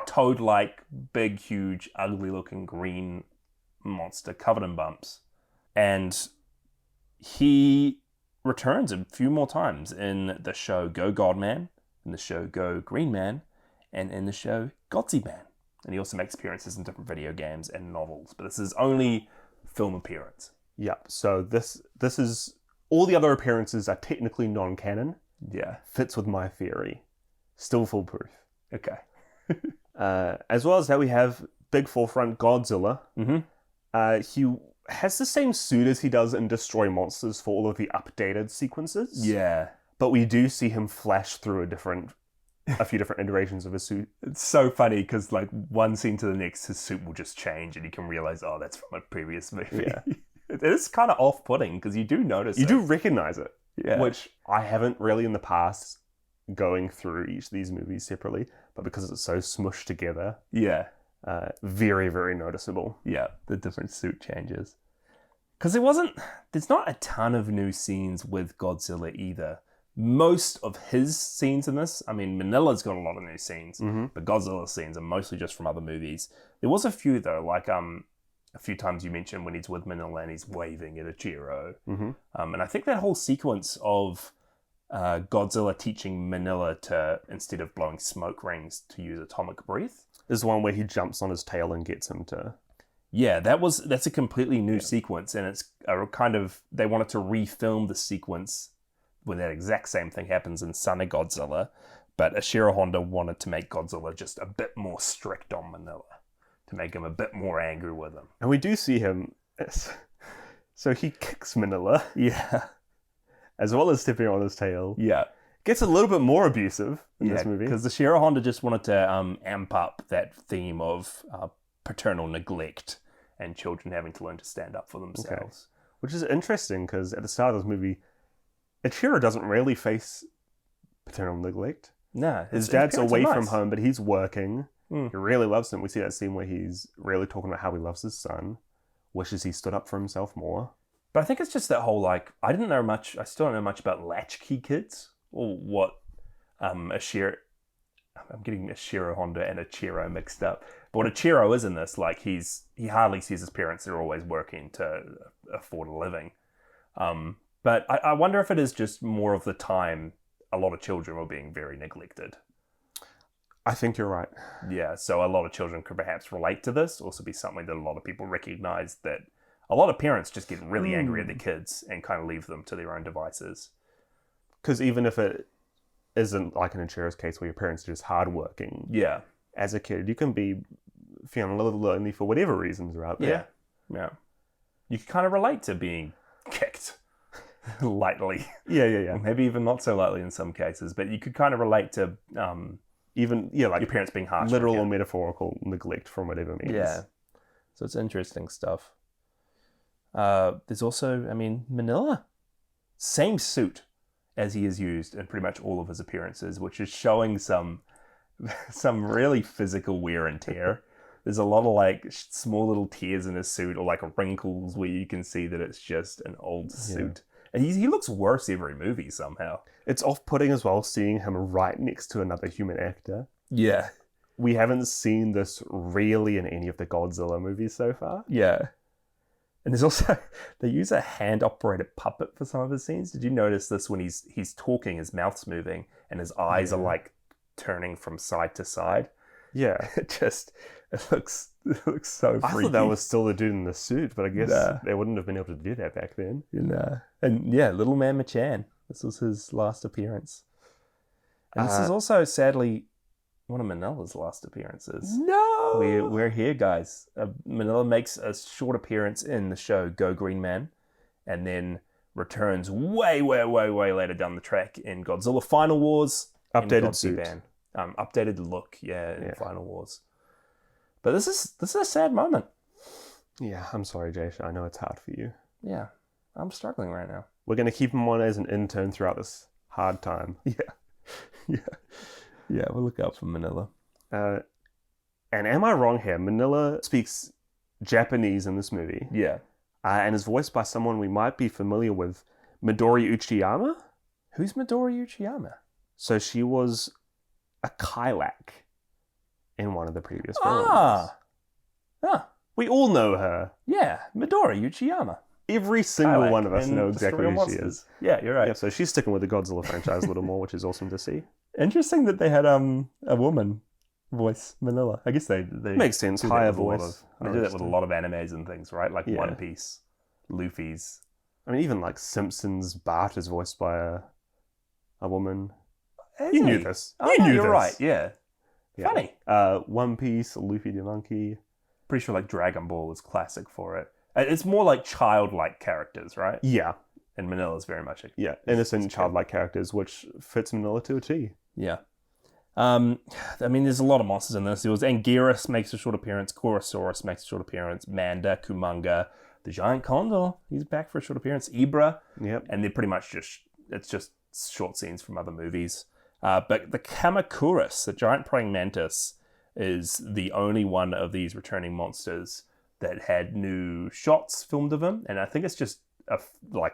Toad-like, big, huge, ugly-looking green monster covered in bumps. And he returns a few more times in the show Go Godman, in the show Go Green Man, and in the show Godsey Man. And he also makes appearances in different video games and novels, but this is his only film appearance. Yep. So this is all the other appearances are technically non-canon. Yeah. Fits with my theory. Still foolproof. Okay. As well as that, we have big forefront Godzilla. Mm-hmm. He has the same suit as he does in Destroy Monsters for all of the updated sequences. Yeah. But we do see him flash through a few different iterations of his suit. It's so funny because, one scene to the next, his suit will just change and you can realize, oh, that's from a previous movie. Yeah. It is kind of off-putting because you do notice You do recognize it. Yeah. Which I haven't really in the past going through each of these movies separately, but because it's so smushed together, Yeah. very, very noticeable. Yeah, the different suit changes. Because there's not a ton of new scenes with Godzilla either. Most of his scenes in this, I mean, Minilla's got a lot of new scenes, but Godzilla's scenes are mostly just from other movies. There was a few, though, like a few times you mentioned when he's with Minilla and he's waving at Ichiro. And I think that whole sequence of Godzilla teaching Minilla to, instead of blowing smoke rings, to use atomic breath. There's one where he jumps on his tail and gets him to... Yeah, that's a completely new sequence, and it's a kind of, they wanted to refilm the sequence where that exact same thing happens in Son of Godzilla, but Ishiro Honda wanted to make Godzilla just a bit more strict on Minilla, to make him a bit more angry with him. And we do see him, so he kicks Minilla. Yeah. As well as stepping on his tail. Yeah. Gets a little bit more abusive in this movie. Because Ishiro Honda just wanted to amp up that theme of paternal neglect and children having to learn to stand up for themselves. Okay. Which is interesting, because at the start of this movie, Ichiro doesn't really face paternal neglect. No. His dad's away from home, but he's working. He really loves him. We see that scene where he's really talking about how he loves his son, wishes he stood up for himself more. But I think it's just that whole, like, I still don't know much about latchkey kids, or what I'm getting Ishiro Honda and Ichiro mixed up. But what Ichiro is in this, like, he hardly sees his parents. They're always working to afford a living. But I wonder if it is just more of the time a lot of children were being very neglected. I think you're right. Yeah, so a lot of children could perhaps relate to this, also be something that a lot of people recognize, that a lot of parents just get really angry at their kids and kind of leave them to their own devices. Because even if it isn't like in Ichiro's case where your parents are just hardworking, yeah, as a kid, you can be feeling a little lonely for whatever reasons are out there. Yeah. You can kind of relate to being kicked lightly. Yeah. Maybe even not so lightly in some cases, but you could kind of relate to even like your parents being harsh. Literal or metaphorical neglect from whatever means. Yeah. So it's interesting stuff. There's also, Minilla. Same suit as he has used in pretty much all of his appearances, which is showing some really physical wear and tear. There's a lot of like small little tears in his suit, or like wrinkles where you can see that it's just an old suit. And he looks worse every movie somehow. It's off-putting as well, seeing him right next to another human actor. Yeah. We haven't seen this really in any of the Godzilla movies so far. Yeah. And there's also, they use a hand-operated puppet for some of his scenes. Did you notice this when he's talking, his mouth's moving, and his eyes are like turning from side to side? Yeah. It looks so freaky. I thought that was still the dude in the suit, but I guess they wouldn't have been able to do that back then. And yeah, Little Man Machan. This was his last appearance. And this is also, sadly, one of Manilla's last appearances. No! We're here, guys. Minilla makes a short appearance in the show Go Green Man, and then returns way, way, way, way later down the track in Godzilla Final Wars. Updated suit. Updated look, in Final Wars. But this is a sad moment. Yeah, I'm sorry, Jason. I know it's hard for you. Yeah, I'm struggling right now. We're going to keep him on as an intern throughout this hard time. Yeah, we'll look out for Minilla. And am I wrong here? Minilla speaks Japanese in this movie. Yeah. And is voiced by someone we might be familiar with, Midori Uchiyama. Who's Midori Uchiyama? So she was a Kailak in one of the previous films. We all know her. Yeah, Midori Uchiyama. Every single one of us know exactly who she is. Yeah, you're right. Yeah, so she's sticking with the Godzilla franchise a little more, which is awesome to see. Interesting that they had a woman voice Minilla. I guess they makes sense. Higher voice. They do that with a lot of animes and things, right? Like One Piece, Luffy's. I mean, even like Simpsons, Bart is voiced by a woman. You knew this. You're right. Yeah. Funny. One Piece, Luffy the Monkey. Pretty sure like Dragon Ball is classic for it. It's more like childlike characters, right? Yeah. And Manilla's very much innocent, childlike characters, which fits Minilla to a T. Yeah. There's a lot of monsters in this. There was Anguirus makes a short appearance, Korosaurus makes a short appearance, Manda, Kumonga, the giant condor, he's back for a short appearance, Ibra. Yep. And they're pretty much just short scenes from other movies. But the Kamacuras, the giant praying mantis, is the only one of these returning monsters that had new shots filmed of him. And I think it's just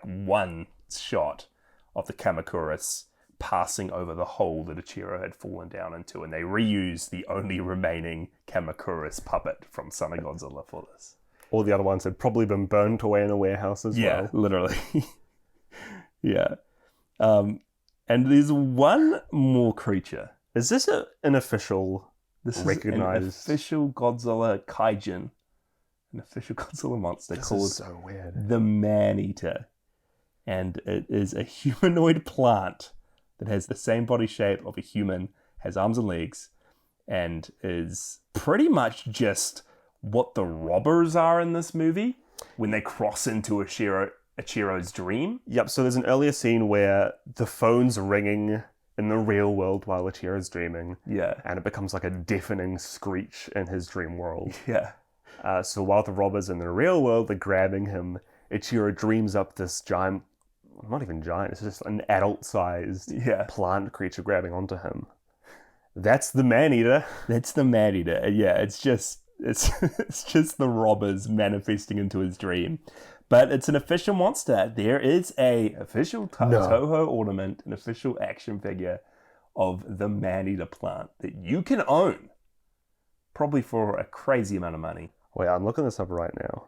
one shot of the Kamacuras passing over the hole that Ichiro had fallen down into. And they reused the only remaining Kamacuras puppet from Son of Godzilla for this. All the other ones had probably been burnt away in a warehouse as well. Yeah, literally. Yeah. And there's one more creature. Is this an official, recognized... an official Godzilla kaijin. An official Godzilla monster This called is so weird. the Man-Eater. And it is a humanoid plant that has the same body shape of a human, has arms and legs, and is pretty much just what the robbers are in this movie when they cross into Ichiro's dream. Yep, so there's an earlier scene where the phone's ringing in the real world while Ichiro's dreaming. Yeah. And it becomes like a deafening screech in his dream world. Yeah. So while the robbers in the real world are grabbing him, Ichiro dreams up this giant, not even giant, it's just an adult-sized plant creature grabbing onto him. That's the Man-Eater. That's the Man-Eater. Yeah, it's just the robbers manifesting into his dream. But it's an official monster. There is a official Toho ornament, an official action figure of the Man-Eater plant that you can own, probably for a crazy amount of money. Wait, I'm looking this up right now.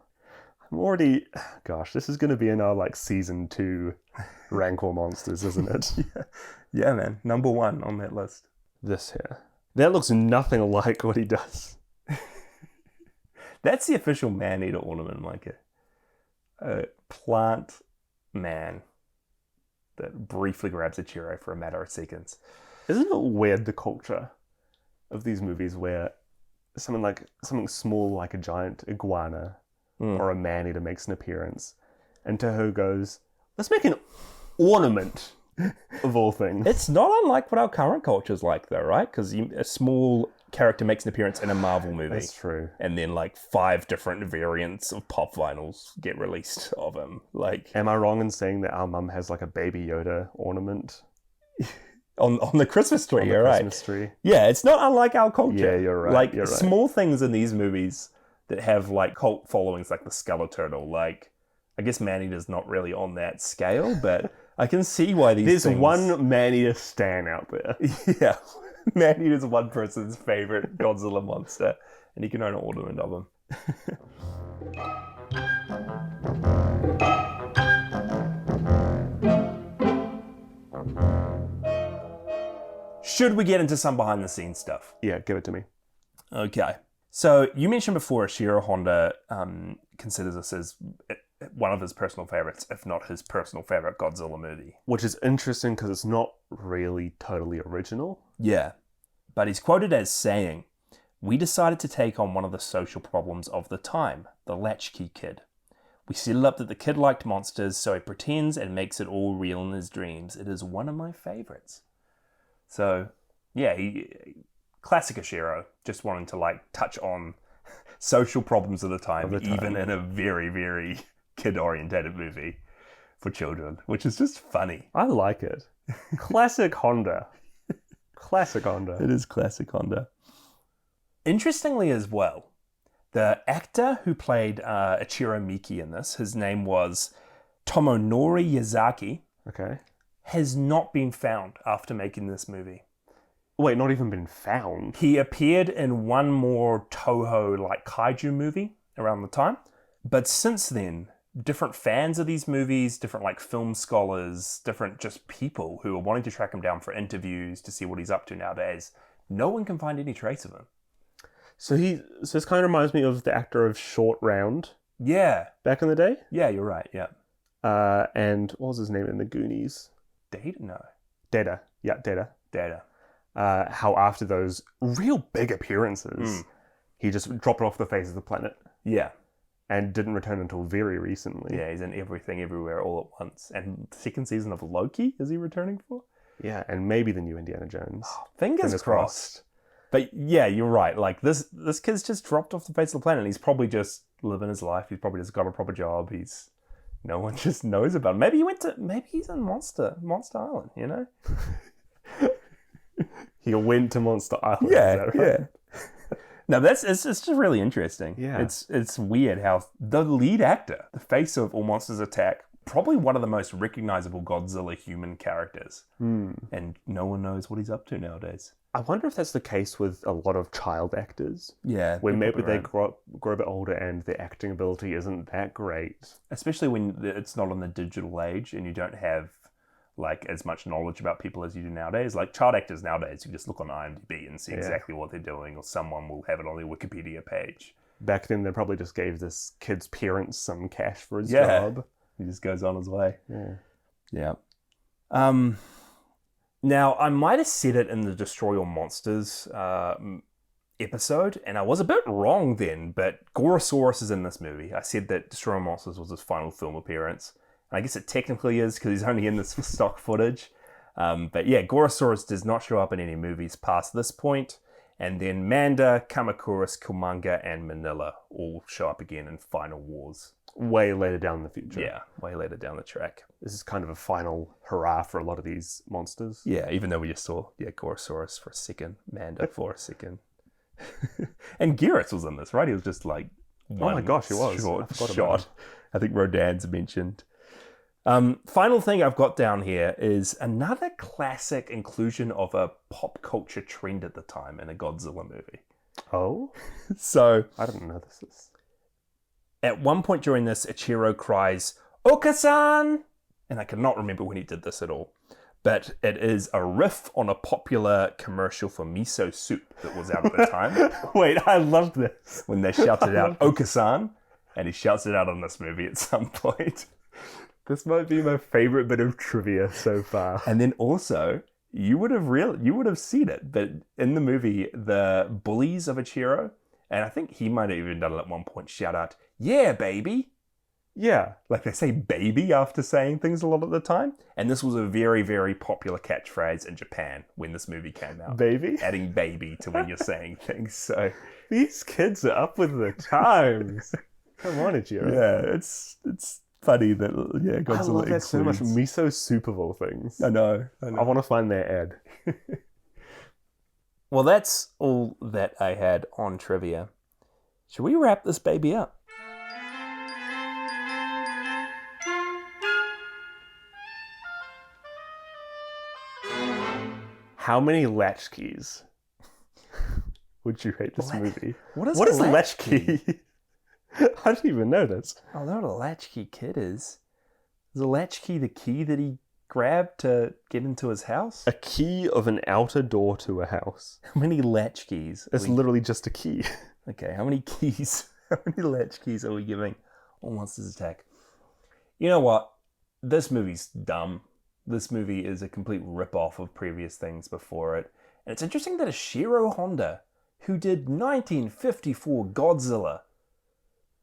I'm already... Gosh, this is going to be in our, season 2 Rancor Monsters, isn't it? Yeah, man. Number 1 on that list. This here. That looks nothing like what he does. That's the official Man-Eater ornament, like a plant man that briefly grabs Ichiro for a matter of seconds. Isn't it weird, the culture of these movies where something small like a giant iguana or a man-eater makes an appearance, and Toho goes, let's make an ornament of all things. It's not unlike what our current culture's like, though, right? Because a small character makes an appearance in a Marvel movie. That's true. And then 5 different variants of pop vinyls get released of him. Am I wrong in saying that our mum has a Baby Yoda ornament? On the Christmas tree, you're right. Christmas tree. Yeah, it's not unlike our culture. Yeah, you're right. You're right. Small things in these movies that have cult followings, like the Skeleturtle. I guess Man-Eater's not really on that scale, but I can see why There's things... one Man-Eater stan out there. Yeah, Man-Eater's one person's favorite Godzilla monster, and he can own an ornament of him. Should we get into some behind-the-scenes stuff? Yeah, give it to me. Okay. So, you mentioned before Ishiro Honda considers this as one of his personal favorites, if not his personal favorite Godzilla movie. Which is interesting because it's not really totally original. Yeah. But he's quoted as saying, "We decided to take on one of the social problems of the time, the latchkey kid. We set it up that the kid liked monsters, so he pretends and makes it all real in his dreams. It is one of my favorites." So, yeah, classic Ishiro, just wanting to touch on social problems of the time, even in a very, very kid-orientated movie for children, which is just funny. I like it. Classic Honda. Classic Honda. It is classic Honda. Interestingly as well, the actor who played Ichiro Miki in this, his name was Tomonori Yazaki. Okay. Has not been found after making this movie. Wait, not even been found? He appeared in one more Toho kaiju movie around the time. But since then, different fans of these movies, different film scholars, different just people who are wanting to track him down for interviews to see what he's up to nowadays, no one can find any trace of him. So this kind of reminds me of the actor of Short Round. Yeah. Back in the day? Yeah, you're right, yeah. And what was his name in the Goonies? Data? No. Data. Yeah, Data. Data. How after those real big appearances, he just dropped off the face of the planet. Yeah. And didn't return until very recently. Yeah, he's in Everything Everywhere All at Once. And the second season of Loki, is he returning for? Yeah, and maybe the new Indiana Jones. Oh, fingers crossed. But yeah, you're right. This kid's just dropped off the face of the planet. He's probably just living his life. He's probably just got a proper job. No one just knows about him. Maybe he's in Monster Island, you know? He went to Monster Island. Yeah, is that right? No, it's just really interesting. Yeah. It's weird how the lead actor, the face of All Monsters Attack, probably one of the most recognizable Godzilla human characters. And no one knows what he's up to nowadays. I wonder if that's the case with a lot of child actors. Yeah. When maybe probably they right. grow a bit older and their acting ability isn't that great. Especially when it's not on the digital age and you don't have like as much knowledge about people as you do nowadays. Like child actors nowadays, you just look on IMDb and see exactly what they're doing, or someone will have it on their Wikipedia page. Back then, they probably just gave this kid's parents some cash for his job. He just goes on his way. Yeah. Now, I might have said it in the Destroy All Monsters episode, and I was a bit wrong then, but Gorosaurus is in this movie. I said that Destroy All Monsters was his final film appearance. And I guess it technically is because he's only in this for stock footage. But yeah, Gorosaurus does not show up in any movies past this point. And then Manda, Kamacuras, Killmonger, and Minilla all show up again in Final Wars. Way later down in the future. Yeah, way later down the track. This is kind of a final hurrah for a lot of these monsters. Yeah, even though we just saw Gorosaurus for a second, Manda for a second. And Gyarados was in this, right? He was just like one oh my gosh, he was. short I forgot about shot. him. I think Rodan's mentioned. Final thing I've got down here is another classic inclusion of a pop culture trend at the time in a Godzilla movie. Oh? So, I didn't know this is... at one point during this, Ichiro cries, "Okasan!" And I cannot remember when he did this at all. But it is a riff on a popular commercial for miso soup that was out at the time. Wait, I loved this. When they shouted out, "Okasan!" And he shouts it out in this movie at some point. This might be my favorite bit of trivia so far. And then also, you would have seen it, but in the movie, the bullies of Ichiro, and I think he might have even done it at one point, shout out, "Yeah, baby." Yeah. Like they say baby after saying things a lot at the time. And this was a very, very popular catchphrase in Japan when this movie came out. Baby? Adding baby to when you're saying things. So These kids are up with the times. Come on, Ichiro. yeah, it's funny that Godzilla I love that so much. includes- Miso soup of all things. I know. I want to find their ad. Well, that's all that I had on trivia. Should we wrap this baby up? How many latchkeys would you rate this movie? What is What a is latchkey? I didn't even know this. I don't know what a latchkey kid is. Is a latchkey the key that he grabbed to get into his house? A key of an outer door to a house. How many latchkeys? It's literally just a key. Okay, how many keys? How many latchkeys are we giving All Monsters Attack? You know what? This movie's dumb. This movie is a complete rip-off of previous things before it. And it's interesting that Ishiro Honda, who did 1954 Godzilla,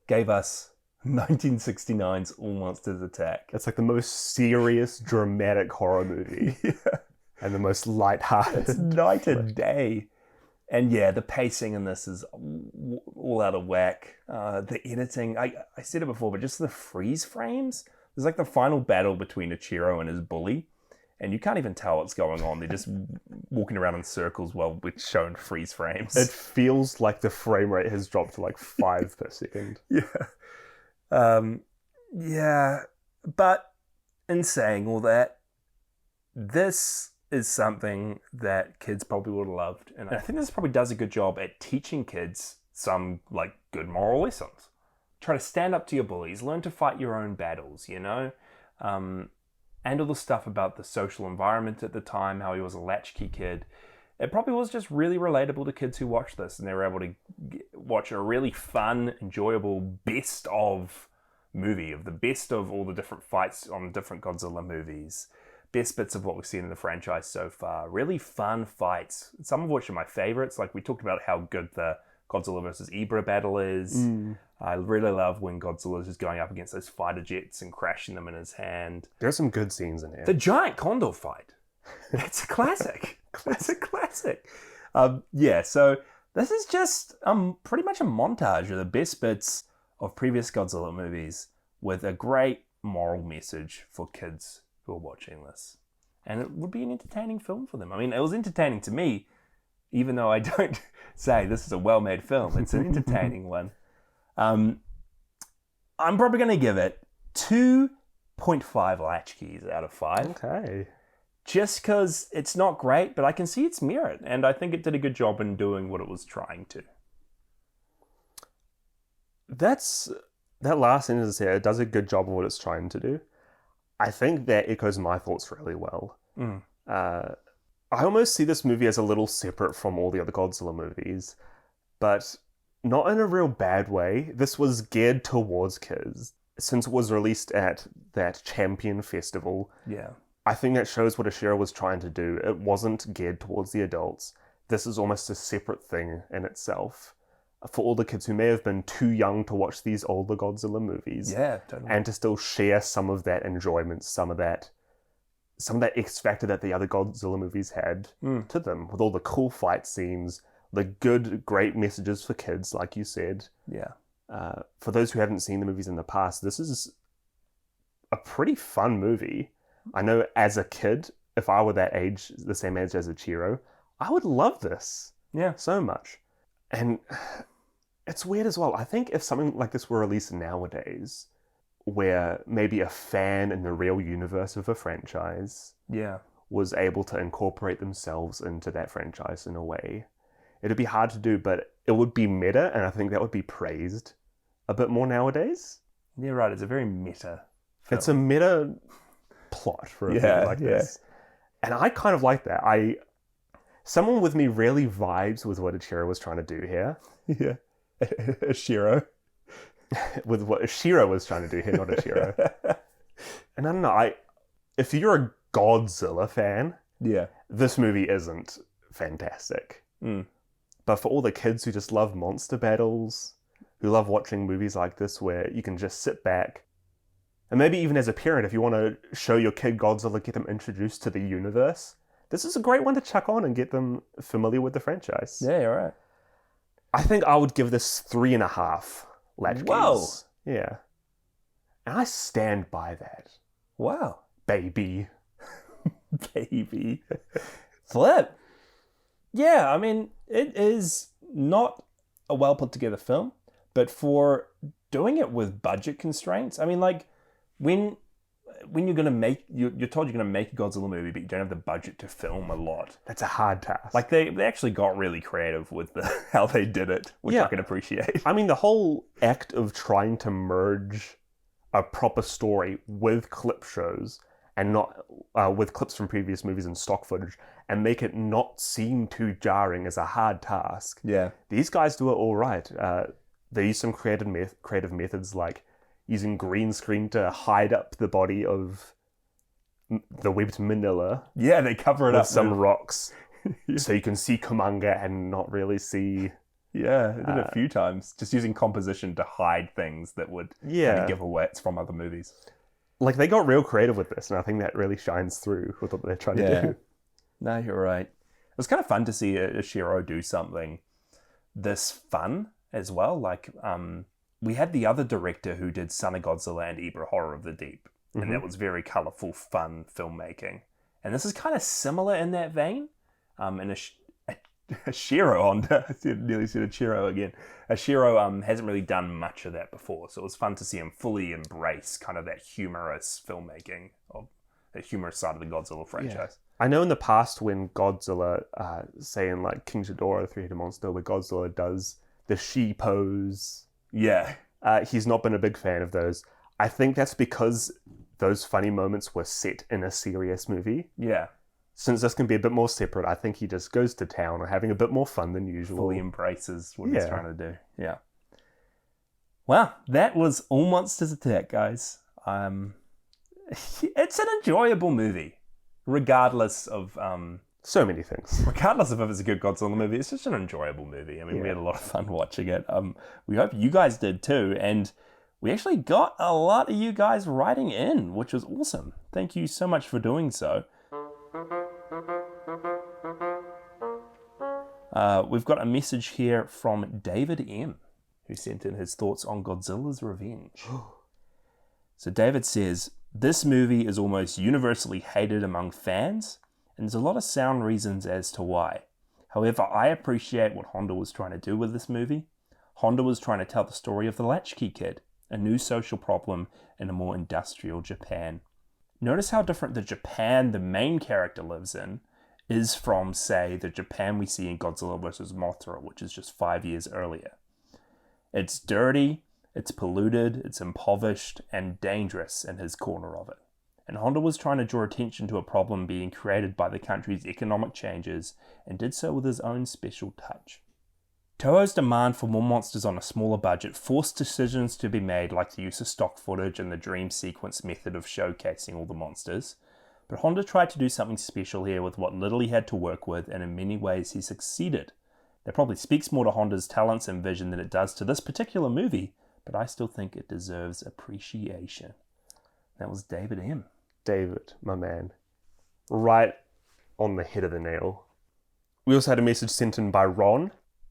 gave us 1969's All Monsters Attack. It's like the most serious, dramatic horror movie. And the most lighthearted. It's night and day. And yeah, the pacing in this is all out of whack. The editing, I said it before, but just the freeze frames. There's like the final battle between Ichiro and his bully, and you can't even tell what's going on. They're just walking around in circles while we're shown freeze frames. It feels like the frame rate has dropped to like 5 per second. Yeah. But in saying all that, this is something that kids probably would have loved. And I think this probably does a good job at teaching kids some like good moral lessons. Try to stand up to your bullies, learn to fight your own battles, you know? And all the stuff about the social environment at the time, how he was a latchkey kid. It probably was just really relatable to kids who watched this, and they were able to watch a really fun, enjoyable best of movie of the best of all the different fights on different Godzilla movies. Best bits of what we've seen in the franchise so far. Really fun fights, some of which are my favorites. Like we talked about how good the Godzilla versus Ibra battle is. I really love when Godzilla is just going up against those fighter jets and crashing them in his hand. There's some good scenes in here. The giant condor fight. It's a classic. It's a classic. So this is just pretty much a montage of the best bits of previous Godzilla movies with a great moral message for kids who are watching this. And it would be an entertaining film for them. I mean, it was entertaining to me, even though I don't say this is a well-made film. It's an entertaining one. I'm probably going to give it 2.5 latchkeys out of 5. Okay. Just because it's not great, but I can see its merit, and I think it did a good job in doing what it was trying to. That last sentence here, it does a good job of what it's trying to do. I think that echoes my thoughts really well. I almost see this movie as a little separate from all the other Godzilla movies, but not in a real bad way. This was geared towards kids. Since it was released at that Champion Festival, Yeah. I think that shows what Ashiro was trying to do. It wasn't geared towards the adults. This is almost a separate thing in itself. For all the kids who may have been too young to watch these older Godzilla movies. Yeah, totally. And to still share some of that enjoyment, some of that X factor that the other Godzilla movies had to them, with all the cool fight scenes, the good, great messages for kids, like you said. Yeah. For those who haven't seen the movies in the past, this is a pretty fun movie. I know as a kid, if I were that age, the same age as Ichiro, I would love this. Yeah. So much. And it's weird as well. I think if something like this were released nowadays, where maybe a fan in the real universe of a franchise Yeah. was able to incorporate themselves into that franchise in a way, it'd be hard to do, but it would be meta, and I think that would be praised a bit more nowadays. Yeah, right. It's a very meta film. It's a meta plot for a film like this. And I kind of like that. Someone with me really vibes with what Ichiro was trying to do here. Yeah. Ashiro. With what Ishiro was trying to do here, not Ichiro. And I don't know, if you're a Godzilla fan, Yeah. this movie isn't fantastic. But for all the kids who just love monster battles, who love watching movies like this where you can just sit back, and maybe even as a parent, if you want to show your kid Godzilla, get them introduced to the universe, this is a great one to chuck on and get them familiar with the franchise. Yeah, you're right. I think I would give this 3.5 latchkeys. Whoa! Yeah. And I stand by that. Wow. Baby. Baby. Flip. Yeah, I mean, it is not a well put together film, but for doing it with budget constraints, I mean, like, when you're going to make, you're told you're going to make a Godzilla movie, but you don't have the budget to film a lot. That's a hard task. Like, they actually got really creative with how they did it, which I can appreciate. I mean, the whole act of trying to merge a proper story with clip shows and not with clips from previous movies and stock footage and make it not seem too jarring is a hard task. Yeah. These guys do it all right. They use some creative methods like using green screen to hide up the body of the webbed Minilla. Yeah, they cover it with up some rocks. So you can see Kumanga and not really see... Yeah, they did it a few times. Just using composition to hide things that would maybe give away from other movies. Like, they got real creative with this, and I think that really shines through with what they're trying to do. No, you're right. It was kind of fun to see Ishiro do something this fun as well. Like, we had the other director who did Son of Godzilla and Ibra Horror of the Deep, and that was very colourful, fun filmmaking. And this is kind of similar in that vein. And Ashiro, I nearly said Ichiro again. Ashiro hasn't really done much of that before, so it was fun to see him fully embrace kind of that humorous filmmaking, of the humorous side of the Godzilla franchise. I know in the past when Godzilla, say in like King Ghidorah, the Three-Headed Monster, where Godzilla does the she pose, he's not been a big fan of those. I think that's because those funny moments were set in a serious movie. Yeah. Since this can be a bit more separate, I think he just goes to town or having a bit more fun than usual. Fully embraces what he's trying to do. Yeah. Wow, that was All Monsters Attack, guys. It's an enjoyable movie, regardless of... so many things. Regardless of if it's a good Godzilla movie, it's just an enjoyable movie. I mean, we had a lot of fun watching it. We hope you guys did too. And we actually got a lot of you guys writing in, which was awesome. Thank you so much for doing so. We've got a message here from David M, who sent in his thoughts on Godzilla's Revenge. So David says, this movie is almost universally hated among fans, and there's a lot of sound reasons as to why. However, I appreciate what Honda was trying to do with this movie. Honda was trying to tell the story of the latchkey kid, a new social problem in a more industrial Japan. Notice how different the Japan the main character lives in is from, say, the Japan we see in Godzilla vs. Mothra, which is just 5 years earlier. It's dirty, it's polluted, it's impoverished, and dangerous in his corner of it. And Honda was trying to draw attention to a problem being created by the country's economic changes, and did so with his own special touch. Toho's demand for more monsters on a smaller budget forced decisions to be made, like the use of stock footage and the dream sequence method of showcasing all the monsters. But Honda tried to do something special here with what little he had to work with, and in many ways he succeeded. That probably speaks more to Honda's talents and vision than it does to this particular movie, but I still think it deserves appreciation. That was David M. David, my man. Right on the head of the nail. We also had a message sent in by Ron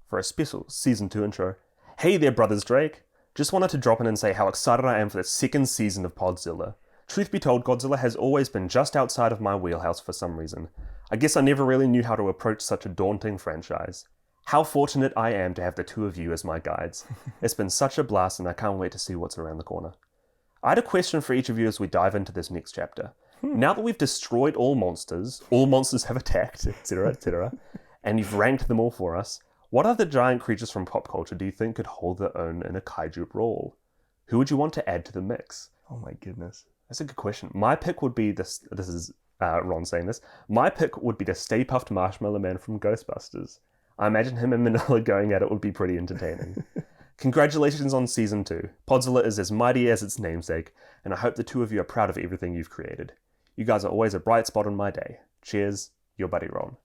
for a special Season 2 intro. Hey there, Brothers Drake. Just wanted to drop in and say how excited I am for the second season of Podzilla. Truth be told, Godzilla has always been just outside of my wheelhouse for some reason. I guess I never really knew how to approach such a daunting franchise. How fortunate I am to have the two of you as my guides. It's been such a blast and I can't wait to see what's around the corner. I had a question for each of you as we dive into this next chapter. Now that we've destroyed all monsters have attacked, etc., etc., and you've ranked them all for us, what other giant creatures from pop culture do you think could hold their own in a kaiju brawl? Who would you want to add to the mix? Oh my goodness. That's a good question. My pick would be this is Ron saying this. My pick would be the Stay Puft Marshmallow Man from Ghostbusters. I imagine him and Minilla going at it would be pretty entertaining. Congratulations on Season 2. Podzilla is as mighty as its namesake, and I hope the two of you are proud of everything you've created. You guys are always a bright spot in my day. Cheers, your buddy Ron.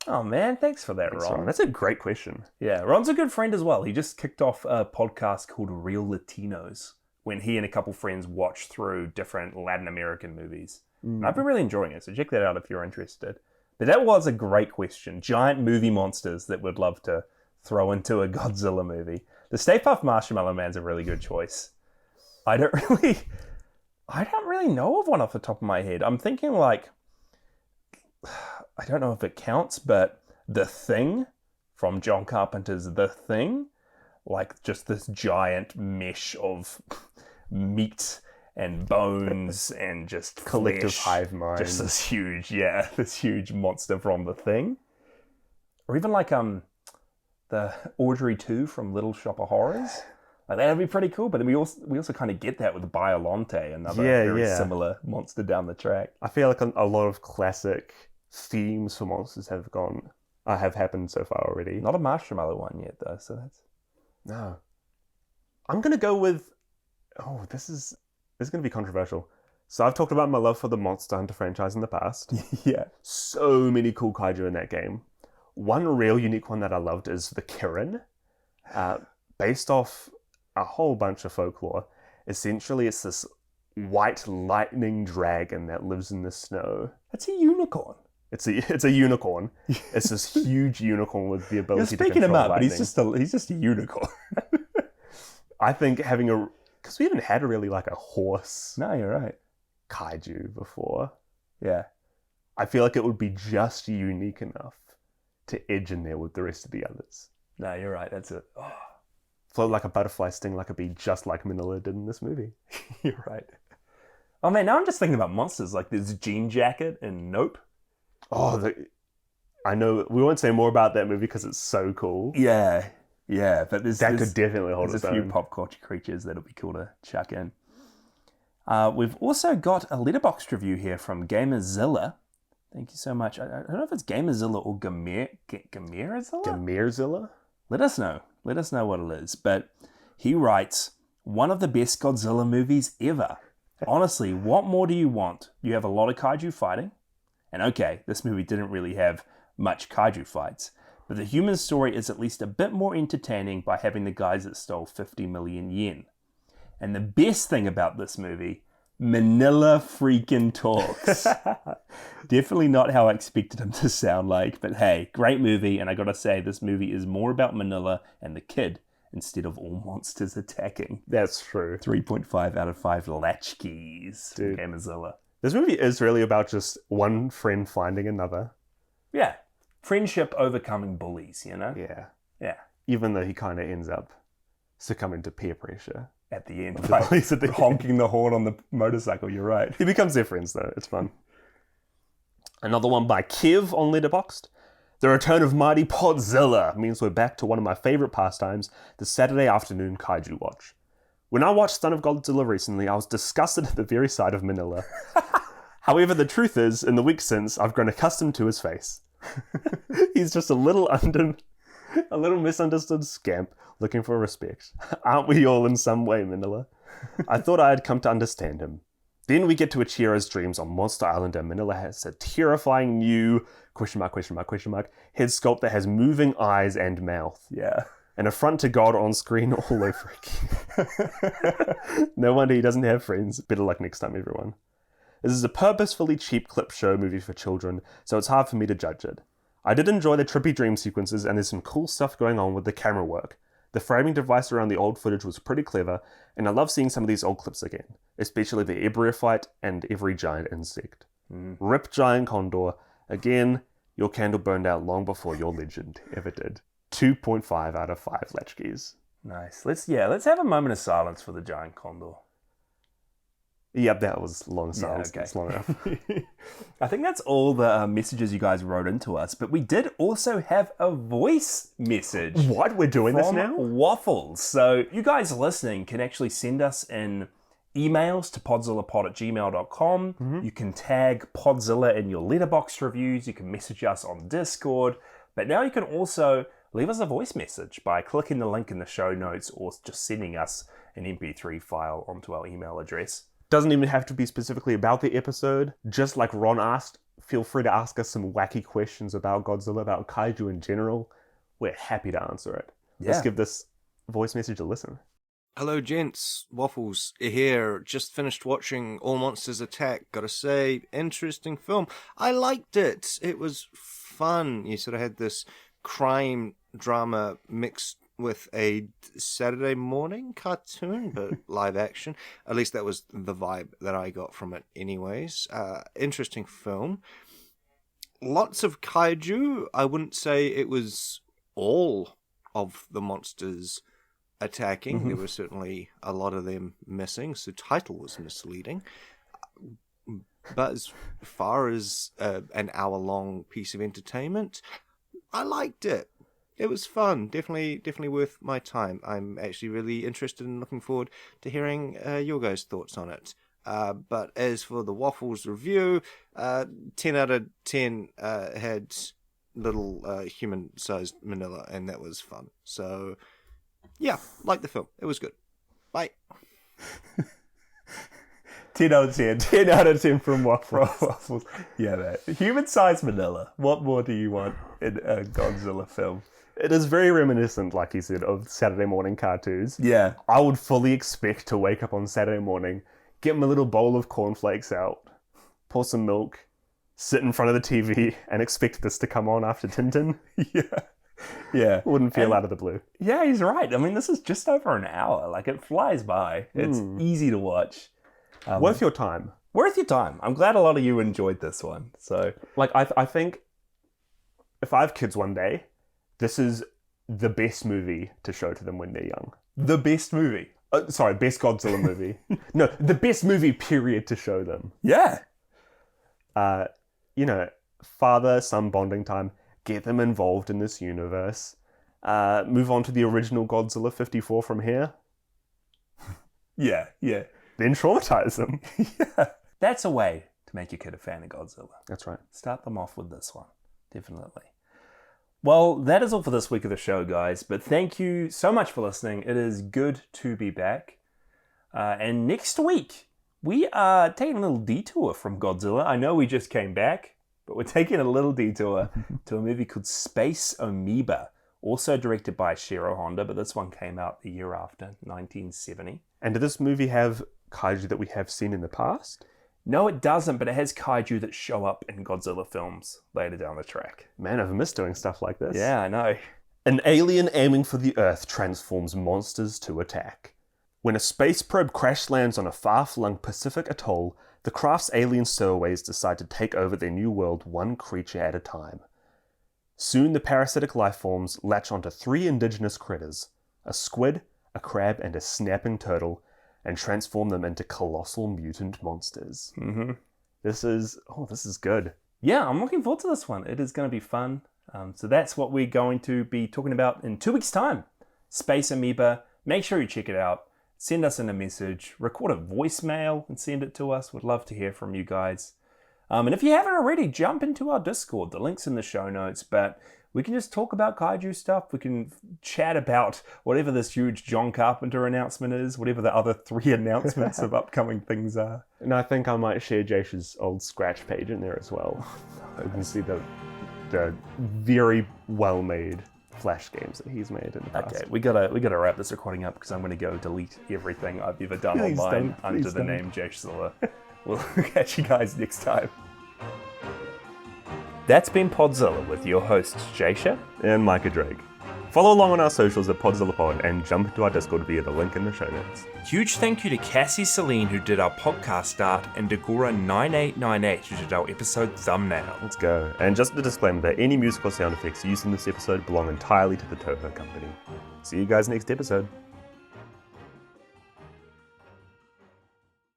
Oh man, thanks for that, Ron. That's a great question. Yeah, Ron's a good friend as well. He just kicked off a podcast called Real Latinos, when he and a couple friends watch through different Latin American movies. And I've been really enjoying it, so check that out if you're interested. But that was a great question. Giant movie monsters that we'd love to throw into a Godzilla movie. The Stay Puft Marshmallow Man's a really good choice. I don't really know of one off the top of my head. I'm thinking like, I don't know if it counts, but The Thing from John Carpenter's The Thing, like just this giant mesh of meat and bones and just collective flesh. hive mind. Just this huge monster from The Thing. Or even like the Audrey 2 from Little Shop of Horrors. Like that'd be pretty cool, but then we also kind of get that with Biollante, another very similar monster down the track. I feel like a lot of classic themes for monsters have happened so far already. Not a marshmallow one yet though, so that's... No. I'm gonna go with... Oh, this is gonna be controversial. So I've talked about my love for the Monster Hunter franchise in the past. Yeah. So many cool kaiju in that game. One real unique one that I loved is the Kirin. Based off a whole bunch of folklore. Essentially, it's this white lightning dragon that lives in the snow. That's a unicorn. It's a unicorn. It's this huge unicorn with the ability to control You're speaking him up, lightning. but he's just a unicorn. I think because we haven't had really like a horse No, you're right. kaiju before. Yeah. I feel like it would be just unique enough to edge in there with the rest of the others. No, you're right. That's it. Oh, Float like a butterfly, sting like a bee, just like Minilla did in this movie. you're right. Oh man, now I'm just thinking about monsters. Like there's Jean Jacket and Nope. Oh, I know we won't say more about that movie because it's so cool. Yeah, but That could definitely hold there's its a few own. pop culture creatures that'll be cool to chuck in. We've also got a Letterboxd review here from Gamerzilla. Thank you so much. I don't know if it's Gamerzilla or Gamerzilla? Gamerzilla? Let us know. Let us know what it is. But he writes, one of the best Godzilla movies ever. Honestly, what more do you want? You have a lot of kaiju fighting. And okay, this movie didn't really have much kaiju fights. But the human story is at least a bit more entertaining by having the guys that stole 50 million yen. And the best thing about this movie, Minilla freaking talks. Definitely not how I expected him to sound like, but hey, great movie, and I gotta say, this movie is more about Minilla and the kid instead of all monsters attacking. That's true. 3.5 out of 5 latchkeys from Dude. Gamerzilla. This movie is really about just one friend finding another. Yeah. friendship overcoming bullies, you know? Yeah. Yeah. Even though he kind of ends up succumbing to peer pressure. At the end. The Like, bullies at the honking the horn on the motorcycle, you're right. He becomes their friends, though. It's fun. Another one by Kev on Letterboxd. The return of mighty Podzilla means we're back to one of my favourite pastimes, the Saturday afternoon kaiju watch. When I watched Son of Godzilla recently, I was disgusted at the very sight of Minilla. However, the truth is, in the weeks since, I've grown accustomed to his face. He's just a little misunderstood scamp looking for respect. Aren't we all in some way, Minilla? I thought I had come to understand him. Then we get to Ichiro's dreams on Monster Island, and Minilla has a terrifying new ... head sculpt that has moving eyes and mouth. Yeah. An affront to God on screen all over again. No wonder he doesn't have friends. Better luck next time, everyone. This is a purposefully cheap clip show movie for children, so it's hard for me to judge it. I did enjoy the trippy dream sequences, and there's some cool stuff going on with the camera work. The framing device around the old footage was pretty clever, and I love seeing some of these old clips again, especially the Ebria fight and every giant insect. Rip Giant Condor. Again, your candle burned out long before your legend ever did. 2.5 out of 5 latchkeys. Nice. Let's have a moment of silence for the giant condor. Yep, that was long silence. okay. It's long enough. I think that's all the messages you guys wrote into us, but we did also have a voice message. What? We're doing this from now? Waffles. So you guys listening can actually send us in emails to podzillapod@gmail.com. You can tag Podzilla in your letterbox reviews. You can message us on Discord. But now you can also leave us a voice message by clicking the link in the show notes or just sending us an MP3 file onto our email address. Doesn't even have to be specifically about the episode. Just like Ron asked, feel free to ask us some wacky questions about Godzilla, about kaiju in general. We're happy to answer it. Let's give this voice message a listen. Hello, gents. Waffles here. Just finished watching All Monsters Attack. Gotta say, interesting film. I liked it. It was fun. You sort of had this crime drama mixed with a Saturday morning cartoon, but live action. At least that was the vibe that I got from it anyways. Interesting film. Lots of kaiju. I wouldn't say it was all of the monsters attacking. There were certainly a lot of them missing, so title was misleading. But as far as an hour-long piece of entertainment, I liked it. It was fun. Definitely worth my time. I'm actually really interested and looking forward to hearing your guys' thoughts on it. But as for the Waffles review, 10 out of 10 had little human-sized Minilla, and that was fun. So, yeah, like the film. It was good. Bye. 10 out of 10. 10 out of 10 from Waffles. Yeah, man. Human-sized Minilla. What more do you want in a Godzilla film? It is very reminiscent, like you said, of Saturday morning cartoons. Yeah. I would fully expect to wake up on Saturday morning, get my little bowl of cornflakes out, pour some milk, sit in front of the TV, and expect this to come on after Tintin. Yeah. Wouldn't feel out of the blue. Yeah, he's right. I mean, this is just over an hour. Like, it flies by. It's easy to watch. Worth your time. Worth your time. I'm glad a lot of you enjoyed this one. So, Like, I think if I have kids one day, this is the best movie to show to them when they're young. the best movie. Sorry, best Godzilla movie. No, the best movie, period, to show them. Yeah. Father-son bonding time. Get them involved in this universe. Move on to the original Godzilla 54 from here. Yeah. Then traumatize them. Yeah. That's a way to make your kid a fan of Godzilla. That's right. Start them off with this one. Definitely. Well, that is all for this week of the show, guys. But thank you so much for listening. It is good to be back. And next week, we are taking a little detour from Godzilla. I know we just came back, but we're taking a little detour to a movie called Space Amoeba, also directed by Shiro Honda, but this one came out the year after, 1970. And did this movie have kaiju that we have seen in the past? No, it doesn't, but it has kaiju that show up in Godzilla films later down the track. Man, I've missed doing stuff like this. Yeah, I know. An alien aiming for the Earth transforms monsters to attack. When a space probe crash lands on a far-flung Pacific atoll, the craft's alien stowaways decide to take over their new world one creature at a time. Soon the parasitic life forms latch onto 3 indigenous critters, a squid, a crab, and a snapping turtle, and transform them into colossal mutant monsters. Mm-hmm. This is good. Yeah, I'm looking forward to this one. It is going to be fun. So that's what we're going to be talking about in 2 weeks' time. Space Amoeba. Make sure you check it out. Send us in a message. Record a voicemail and send it to us. We'd love to hear from you guys. And if you haven't already, jump into our Discord. The link's in the show notes. But we can just talk about kaiju stuff. We can chat about whatever this huge John Carpenter announcement is, whatever the other 3 announcements of upcoming things are. And I think I might share Jason's old Scratch page in there as well. You can see the very well-made Flash games that he's made in the past. Okay, we gotta wrap this recording up because I'm gonna go delete everything I've ever done online under the name Jashzilla. We'll catch you guys next time. That's been Podzilla with your hosts Jasha And Micah Drake. Follow along on our socials at Podzilla Pod and jump into our Discord via the link in the show notes. Huge thank you to Cassie Celine who did our podcast art and Degora9898 who did our episode thumbnail. Let's go. And just a disclaimer that any musical sound effects used in this episode belong entirely to the Toho Company. See you guys next episode.